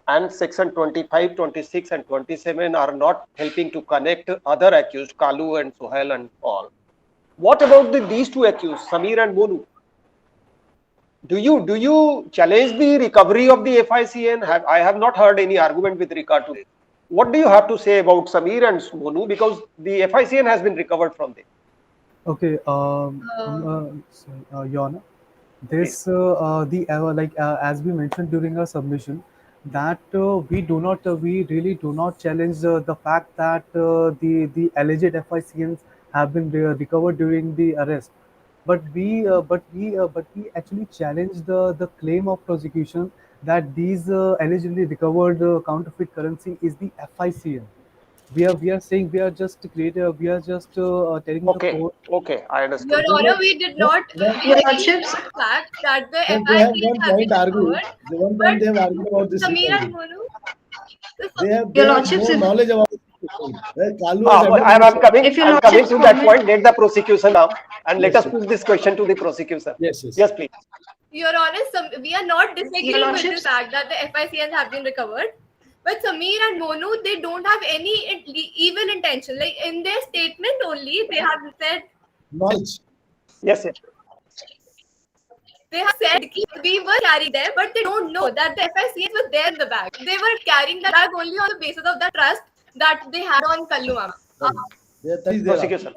and section 25, 26 and 27 are not helping to connect other accused, Kalu and Sohail and all. What about these 2 accused, Sameer and Monu? Do you challenge the recovery of the FICN? I have not heard any argument with regard to it. What do you have to say about Sameer and Monu, because the FICN has been recovered from them? Okay, Your Honor, this as we mentioned during our submission, that we really do not challenge the fact that the alleged FICNs have been recovered during the arrest. But we actually challenge the claim of prosecution that these allegedly recovered counterfeit currency is the FICN. We are saying we are just telling the Okay, court. okay, I Your understood. Honor, we did not Your agree Lordships, with the fact that the So they have FICs one have been point argued. recovered, The one but point they have argued about this Sameer and recovery. Monu, They Your have Lordships, no if knowledge about this situation. Where Kalu has I'm, admitted I'm coming. if your I'm coming Lordships to that permit, point. Let the prosecution come and let Yes, us yes. put this question to the prosecution. Yes, yes. Yes, please. Your Honor, we are not Your disagreeing with the Lordships, fact that the FICs have been recovered. But Sameer and Monu, they don't have any evil intention. Like in their statement only, they have said Knowledge. Yes, yes. ki we were carrying there, but they don't know that the FICs were there in the bag. They were carrying the bag only on the basis of the trust that they had on Kallu Mama. That is there. Prosecution.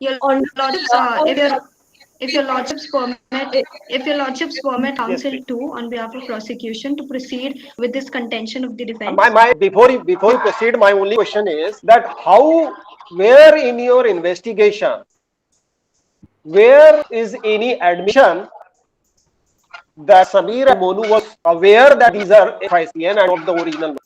your Honorable, Lordships, if your Lordships permit Yes, counsel please. to, on behalf of prosecution, to proceed with this contention of the defense. My before you proceed, my only question is that where in your investigation, where is any admission that Sameer and Monu was aware that these are FICN and not the original?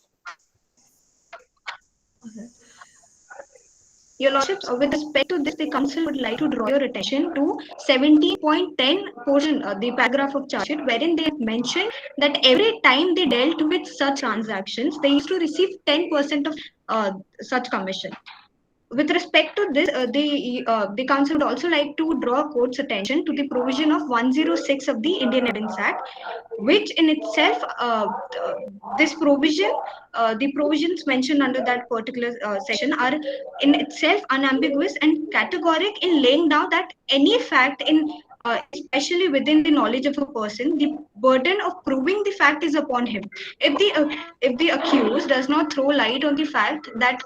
Your Lordships, with respect to this, the council would like to draw your attention to 17.10 portion, the paragraph of charge sheet, wherein they have mentioned that every time they dealt with such transactions, they used to receive 10% of such commission. With respect to this, the council would also like to draw court's attention to the provision of 106 of the Indian Evidence Act, which in itself, this provision, the provisions mentioned under that particular section are in itself unambiguous and categoric in laying down that any fact especially within the knowledge of a person, the burden of proving the fact is upon him. If the accused does not throw light on the fact that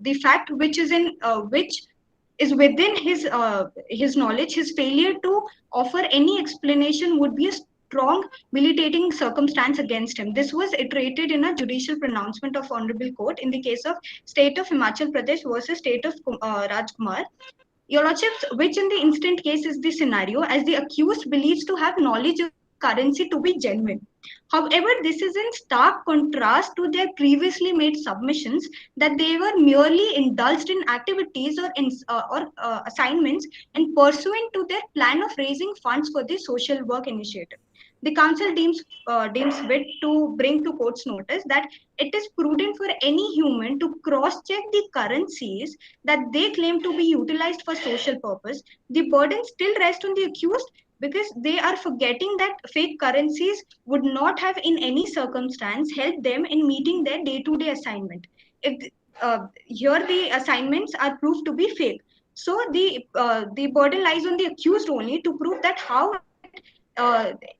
the fact which is within his knowledge, his failure to offer any explanation would be a strong militating circumstance against him. This was iterated in a judicial pronouncement of Honorable Court in the case of State of Himachal Pradesh versus State of Rajkumar. Your Lordships, which in the instant case is the scenario, as the accused believes to have knowledge of currency to be genuine. However, this is in stark contrast to their previously made submissions that they were merely indulged in activities or assignments and pursuant to their plan of raising funds for the social work initiative. The council deems fit to bring to court's notice that it is prudent for any human to cross-check the currencies that they claim to be utilized for social purpose. The burden still rests on the accused because they are forgetting that fake currencies would not have in any circumstance helped them in meeting their day-to-day assignment. Here the assignments are proved to be fake. So the burden lies on the accused only to prove that how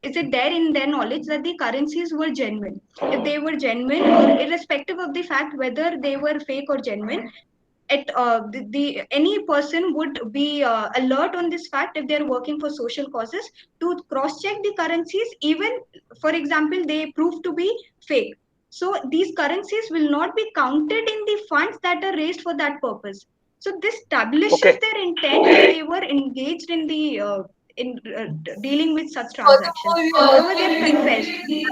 is it there in their knowledge that the currencies were genuine. If they were genuine, or irrespective of the fact whether they were fake or genuine, any person would be alert on this fact if they're working for social causes to cross-check the currencies, even for example they prove to be fake. So these currencies will not be counted in the funds that are raised for that purpose. So this establishes their intent that they were engaged in the dealing with such transactions. However, they have confessed. The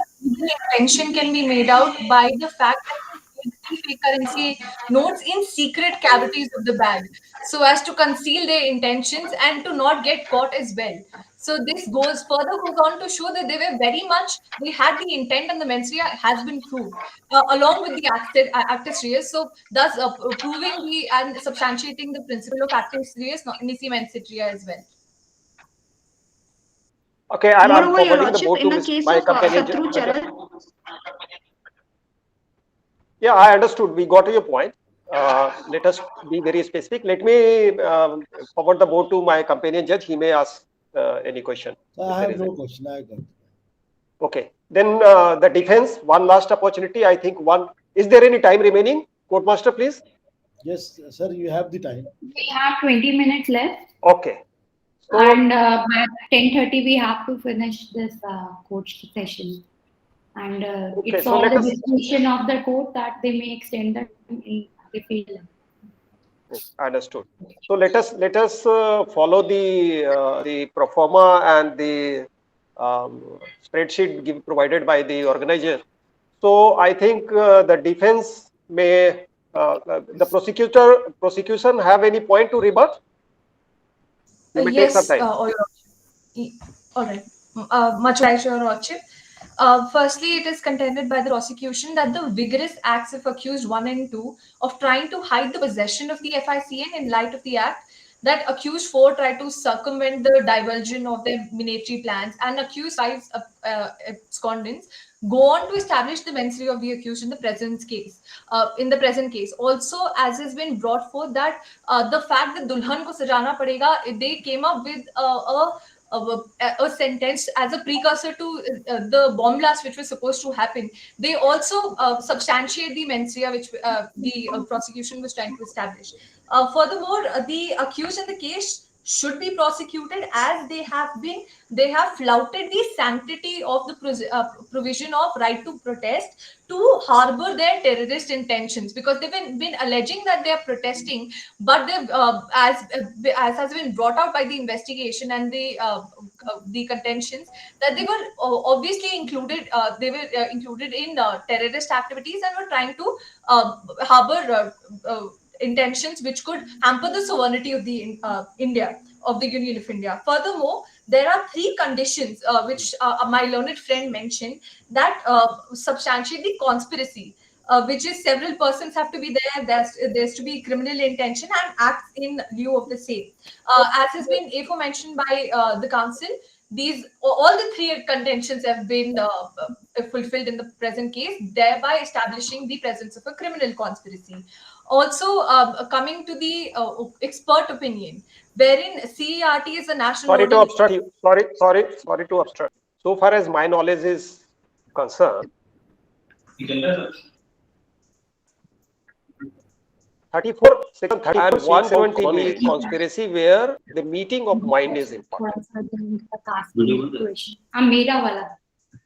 intention can be made out by the fact that they keep the fake currency notes in secret cavities of the bag, so as to conceal their intentions and to not get caught as well. So this goes on to show that they had the intent, and the mens rea has been proved along with the actus reus. So thus proving and substantiating the principle of actus reus nisi mens rea as well. Okay, I'm Moreover, Your forwarding the Lordship, board in to the case my of companion. Satru Charan, Yeah, I understood. We got your point. Let us be very specific. Let me forward the board to my companion judge. He may ask any question. So I have no question. I got it. Okay. Then the defense, one last opportunity. I think is there any time remaining? Court master, please. Yes, sir, you have the time. We have 20 minutes left. Okay. So, And by 10:30 we have to finish this court session. And Okay, it's so all let the us- discretion of the court that they may extend the time if they feel. Understood. So let us follow the pro forma and the spreadsheet provided by the organizer. So I think the defense may the prosecution have any point to rebut? You may take some Yes, time. all right. Much obliged, Your Lordship. Firstly, it is contended by the prosecution that the vigorous acts of accused 1 and 2 of trying to hide the possession of the FICN in light of the act, that accused 4 tried to circumvent the divulsion of their military plans, and accused 5 abscondents go on to establish the mens rea of the accused in the present case. Also, as has been brought forth, that the fact that Dulhan ko sajana padega, they came up with a sentence as a precursor to the bomb blast which was supposed to happen. They also substantiate the mens rea which the prosecution was trying to establish. Furthermore, the accused in the case should be prosecuted as they have flouted the sanctity of the provision of right to protest to harbor their terrorist intentions, because they've been alleging that they are protesting, but they've as has been brought out by the investigation and the contentions, that they were obviously included included in terrorist activities and were trying to harbor intentions which could hamper the sovereignty of the Union of India. Furthermore, there are 3 conditions which my learned friend mentioned that substantiate the conspiracy, which is several persons have to be there. There's to be criminal intention and acts in lieu of the same. As has been aforementioned by the council, all the 3 contentions have been fulfilled in the present case, thereby establishing the presence of a criminal conspiracy. Also, coming to the expert opinion, wherein CERT is a national. Sorry to obstruct you. Sorry to obstruct. So far as my knowledge is concerned, 34 section 30 and 170 conspiracy where the meeting of mind is important. Mera wala.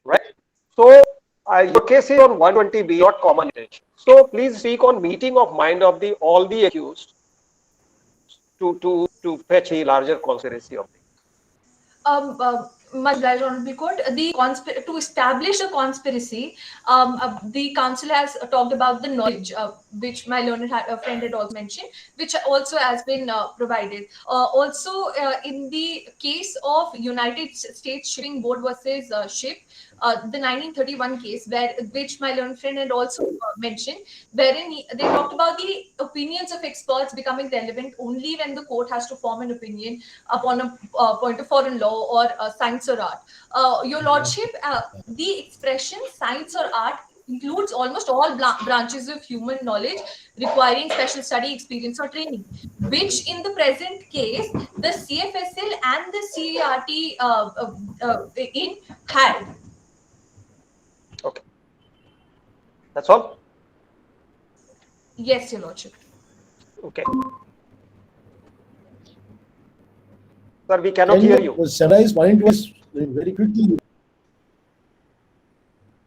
Right? So your case is on 120B, not common intention. So please speak on meeting of mind of all the accused to fetch a larger conspiracy of the. Much obliged, Honorable Court. To establish a conspiracy, the council has talked about the knowledge, which my learned friend had also mentioned, which also has been provided. Also, in the case of United States Shipping Board versus SHIP, the 1931 case, which my learned friend had also mentioned, wherein they talked about the opinions of experts becoming relevant only when the court has to form an opinion upon a point of foreign law or science or art. Your Lordship, the expression science or art includes almost all branches of human knowledge requiring special study, experience, or training, which in the present case, the CFSL and the CERT had. Okay. That's all? Yes, Your Lordship. Okay. Sir, we cannot hear you. Summarize point was very quickly.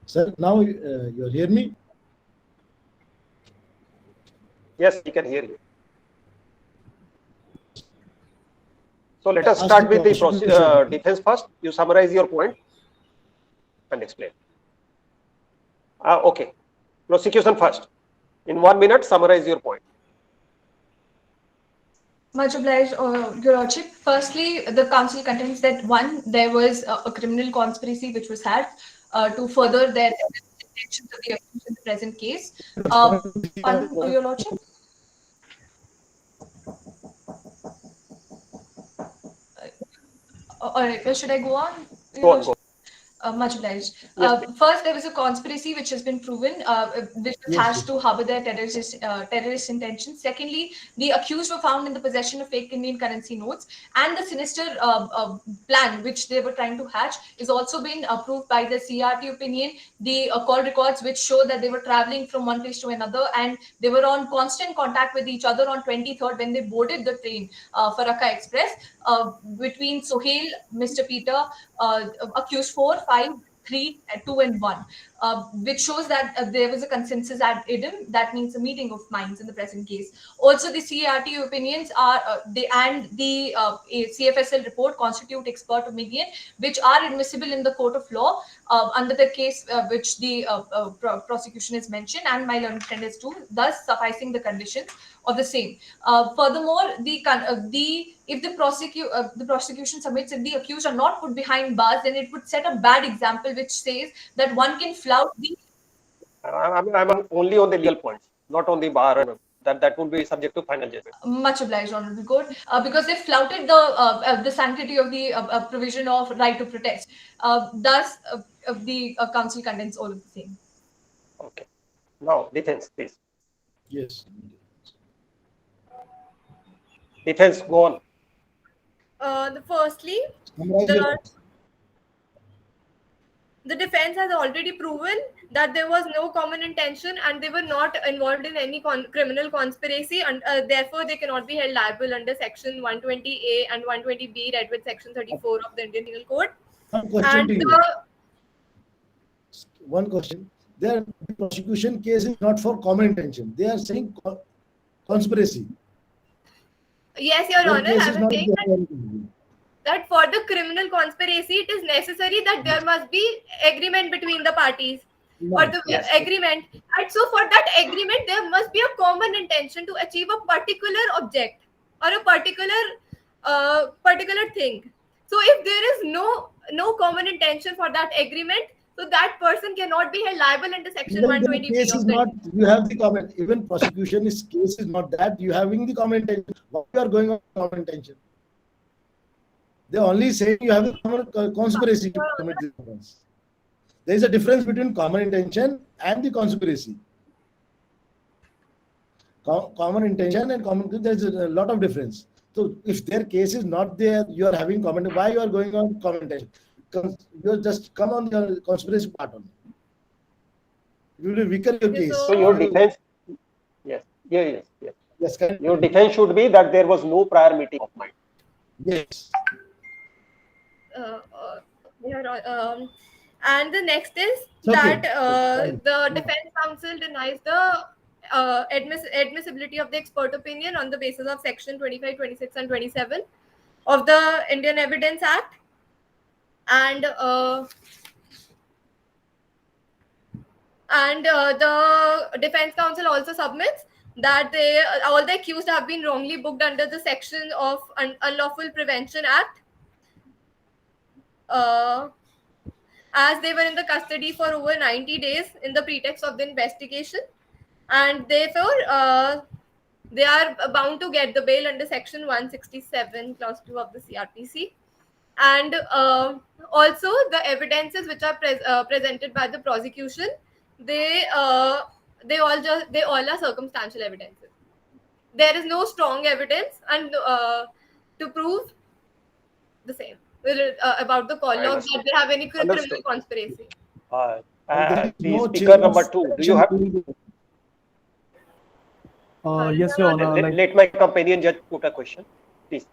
Sir, now you hear me? Yes, we can hear you. So let us start with the defense first. You summarize your point and explain. Okay. Prosecution first. In 1 minute, summarize your point. Much obliged, Your Lordship. Firstly, the council contends that 1, there was a criminal conspiracy which was had to further their intentions of the accused in the present case. Your Lordship. All right, should I go on? Go on, go. Much obliged. Yes, First, there was a conspiracy which has been proven, which was hatched to harbor their terrorist intentions. Secondly, the accused were found in the possession of fake Indian currency notes, and the sinister plan which they were trying to hatch is also been approved by the CRT opinion. The call records which show that they were traveling from one place to another, and they were on constant contact with each other on 23rd when they boarded the train, Farakka Express, between Sohail, Mr. Peter, accused 4, 5, 3, 2, and 1, which shows that there was a consensus at IDIM. That means a meeting of minds in the present case. Also, the CRT opinions are the CFSL report constitute expert opinion, which are admissible in the court of law under the case which the prosecution is mentioned, and my learned friend is too, thus sufficing the conditions of the same. Furthermore, if the prosecution submits, if the accused are not put behind bars, then it would set a bad example, which says that one can flout the. I'm only on the legal points, not on the bar. That would be subject to final judgment. Much obliged, Honorable Court, because they flouted the sanctity of the provision of right to protest. Thus, the council condemns all of the same. Okay. Now, defense, please. Yes. Defense, go on. Firstly, Summarize your- the defense has already proven that there was no common intention and they were not involved in any criminal conspiracy, and therefore they cannot be held liable under section 120A and 120B read with section 34 of the Indian Penal Code. One question And to you. One question. The prosecution case is not for common intention. They are saying conspiracy. yes, Your Their Honor, case I is was not saying for- that for the criminal conspiracy, it is necessary that there must be agreement between the parties. No. Or the Yes. agreement, and so for that agreement there must be a common intention to achieve a particular object or a particular thing. So if there is no common intention for that agreement, so that person cannot be held liable under section Even the 120B case of is the not, you have the common, even prosecution is case is not that, you having the common intention. Why you are going on common intention? They only say you have a common conspiracy to commit this offense. There is a difference between common intention and the conspiracy. Common intention and common, there's a lot of difference. So if their case is not there, you are having common, why you are going on common intention? You just come on the conspiracy part only. You will weaken your case. So your defense, yes. Yes, correct. Your defense should be that there was no prior meeting of mind. Yes. And the next is It's okay. that the defense counsel denies the admissibility of the expert opinion on the basis of section 25, 26, and 27 of the Indian Evidence Act. And the defense counsel also submits that all the accused have been wrongly booked under the section of Unlawful Prevention Act, as they were in the custody for over 90 days in the pretext of the investigation, and therefore they are bound to get the bail under section 167 clause 2 of the CRPC. And also the evidences which are presented by the prosecution, they all are circumstantial evidences. There is no strong evidence and to prove the same about the call logs that they have any criminal Understood. conspiracy. There is The no speaker chain of number 2, do you have? Yes, Your Honor. Let my companion judge put a question, please.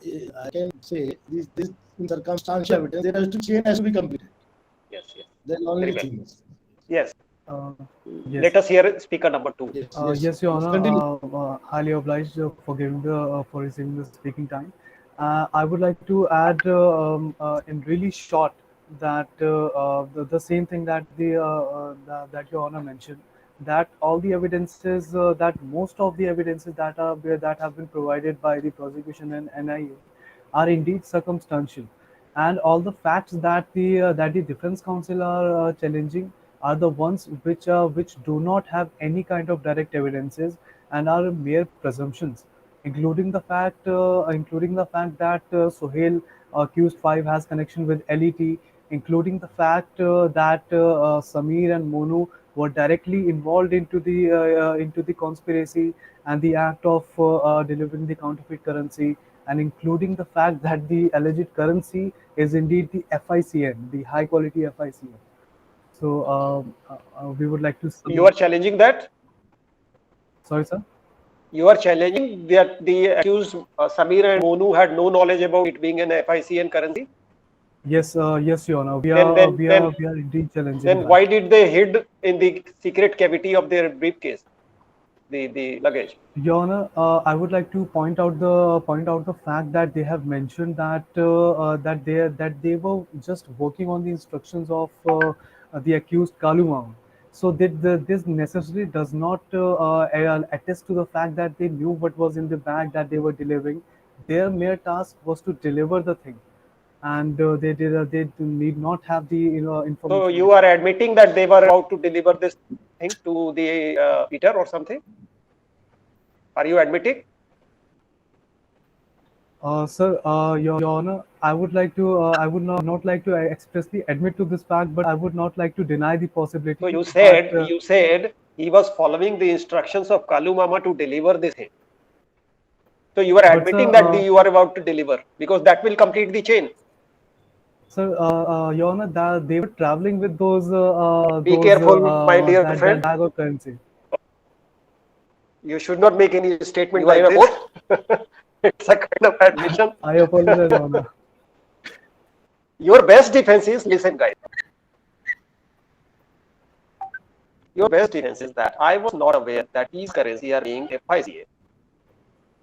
I can say this circumstantial evidence, there has to chain has to be completed. Yes. That's the only Very well. thing. Yes. Yes. Let us hear speaker number 2. Yes, Your Honor. Continue. Highly obliged for giving for receiving the speaking time. I would like to add in really short that the same thing that that Your Honor mentioned, that all the evidences, that most of the evidences that have been provided by the prosecution and NIA are indeed circumstantial, and all the facts that the defense counsel are challenging are the ones which do not have any kind of direct evidences and are mere presumptions, including the fact that Sohail accused 5 has connection with LET, including the fact that Samir and Monu were directly involved into the conspiracy and the act of delivering the counterfeit currency, and including the fact that the alleged currency is indeed the FICN, the high quality FICN. So we would like to see. You are challenging that? Sorry, sir. You are challenging that the accused Samir and Monu had no knowledge about it being an FICN currency. Yes, yes, Your Honor. We Then- are indeed challenging Then that. why did they hid in the secret cavity of their briefcase, the luggage? Your Honor, I would like to point out the fact that they have mentioned that they were just working on the instructions of the accused Kalumam. So this necessarily does not attest to the fact that they knew what was in the bag that they were delivering. Their mere task was to deliver the thing, and they need not have the information. So you are admitting that they were about to deliver this thing to the Peter or something? Are you admitting? Sir, Your Honor, I would not like to expressly admit to this fact, but I would not like to deny the possibility. So you that, said he was following the instructions of Kalu Mama to deliver this thing. So you are But, admitting sir, that you are about to deliver, because that will complete the chain. Sir, Your Honor, that they were traveling with those. Be careful, my dear that friend. bag of currency. You should not make any statement like this. It's a kind of admission. I apologize, Your Honor. Your best defense is, listen guys. Your best defense is that I was not aware that these currencies are being FICA.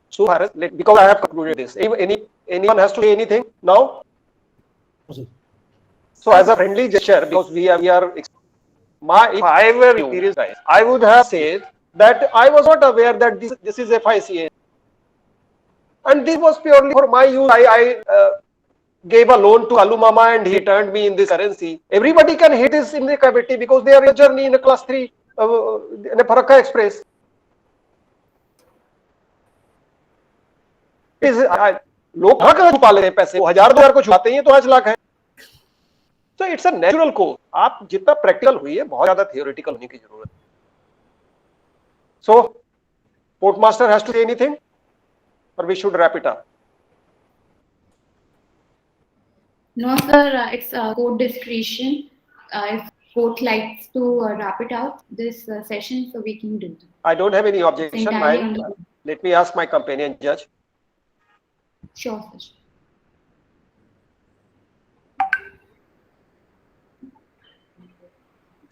So far as, because I have concluded this. Anyone has to say anything now? So as a friendly gesture, because if I were you, serious guys, I would have said that I was not aware that this is FICA. And this was purely for my use. I gave a loan to Kalu Mama and he returned me in this currency. Everybody can hit this in the cavity because they are in a journey in a class 3 in a Farakka Express. लोग कहाँ कहाँ छुपा लेते हैं पैसे, 1000-2000 को छुपाते हैं तो 5 लाख है. So it's a natural course. आप जितना प्रैक्टिकल हुई है, बहुत ज्यादा थियोरेटिकल होने की जरूरत है. So Portmaster has to say anything, or we should wrap it up? No, sir, it's court discretion. If court likes to wrap it out this session, so we can do that. I don't have any objection. entirely on the- Let me ask my companion judge. Sure, sir.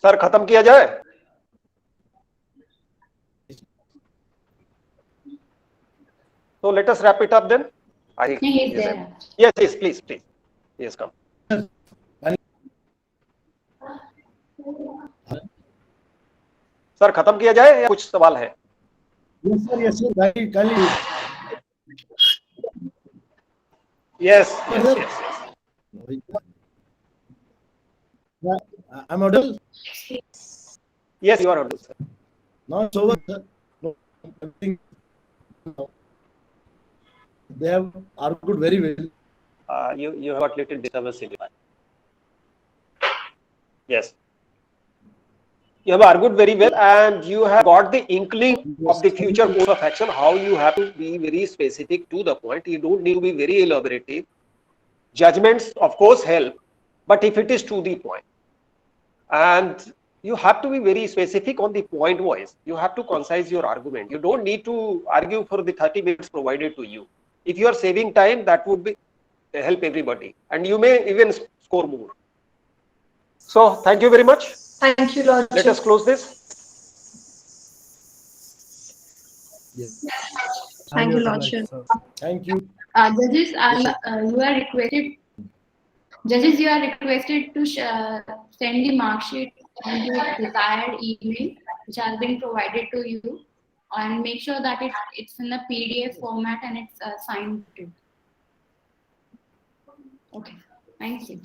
Sir खत्म किया जाए? So let us wrap it up then. I think. Yeah, he's there. Yes, please. Yes, come. Sir खत्म किया जाए या कुछ सवाल है? Yes, sir. Kindly. Yes. I'm audible. Yes, you are audible, sir. Now it's over, sir. No, I think they have argued very well. You have got little disturbance in your mind. Yes. You have argued very well, and you have got the inkling of the future course of action, how you have to be very specific to the point. You don't need to be very elaborative. Judgments, of course, help, but if it is to the point. And you have to be very specific on the point wise. You have to concise your argument. You don't need to argue for the 30 minutes provided to you. If you are saving time, that would be help everybody. And you may even score more. So, thank you very much. Thank you, Lord. Let us close this. Yes. Thank you, Lordship. Thank you. Judges, you are requested to send the mark sheet on the desired email, which has been provided to you, and make sure that it's in a PDF format and it's signed too. Okay, thank you.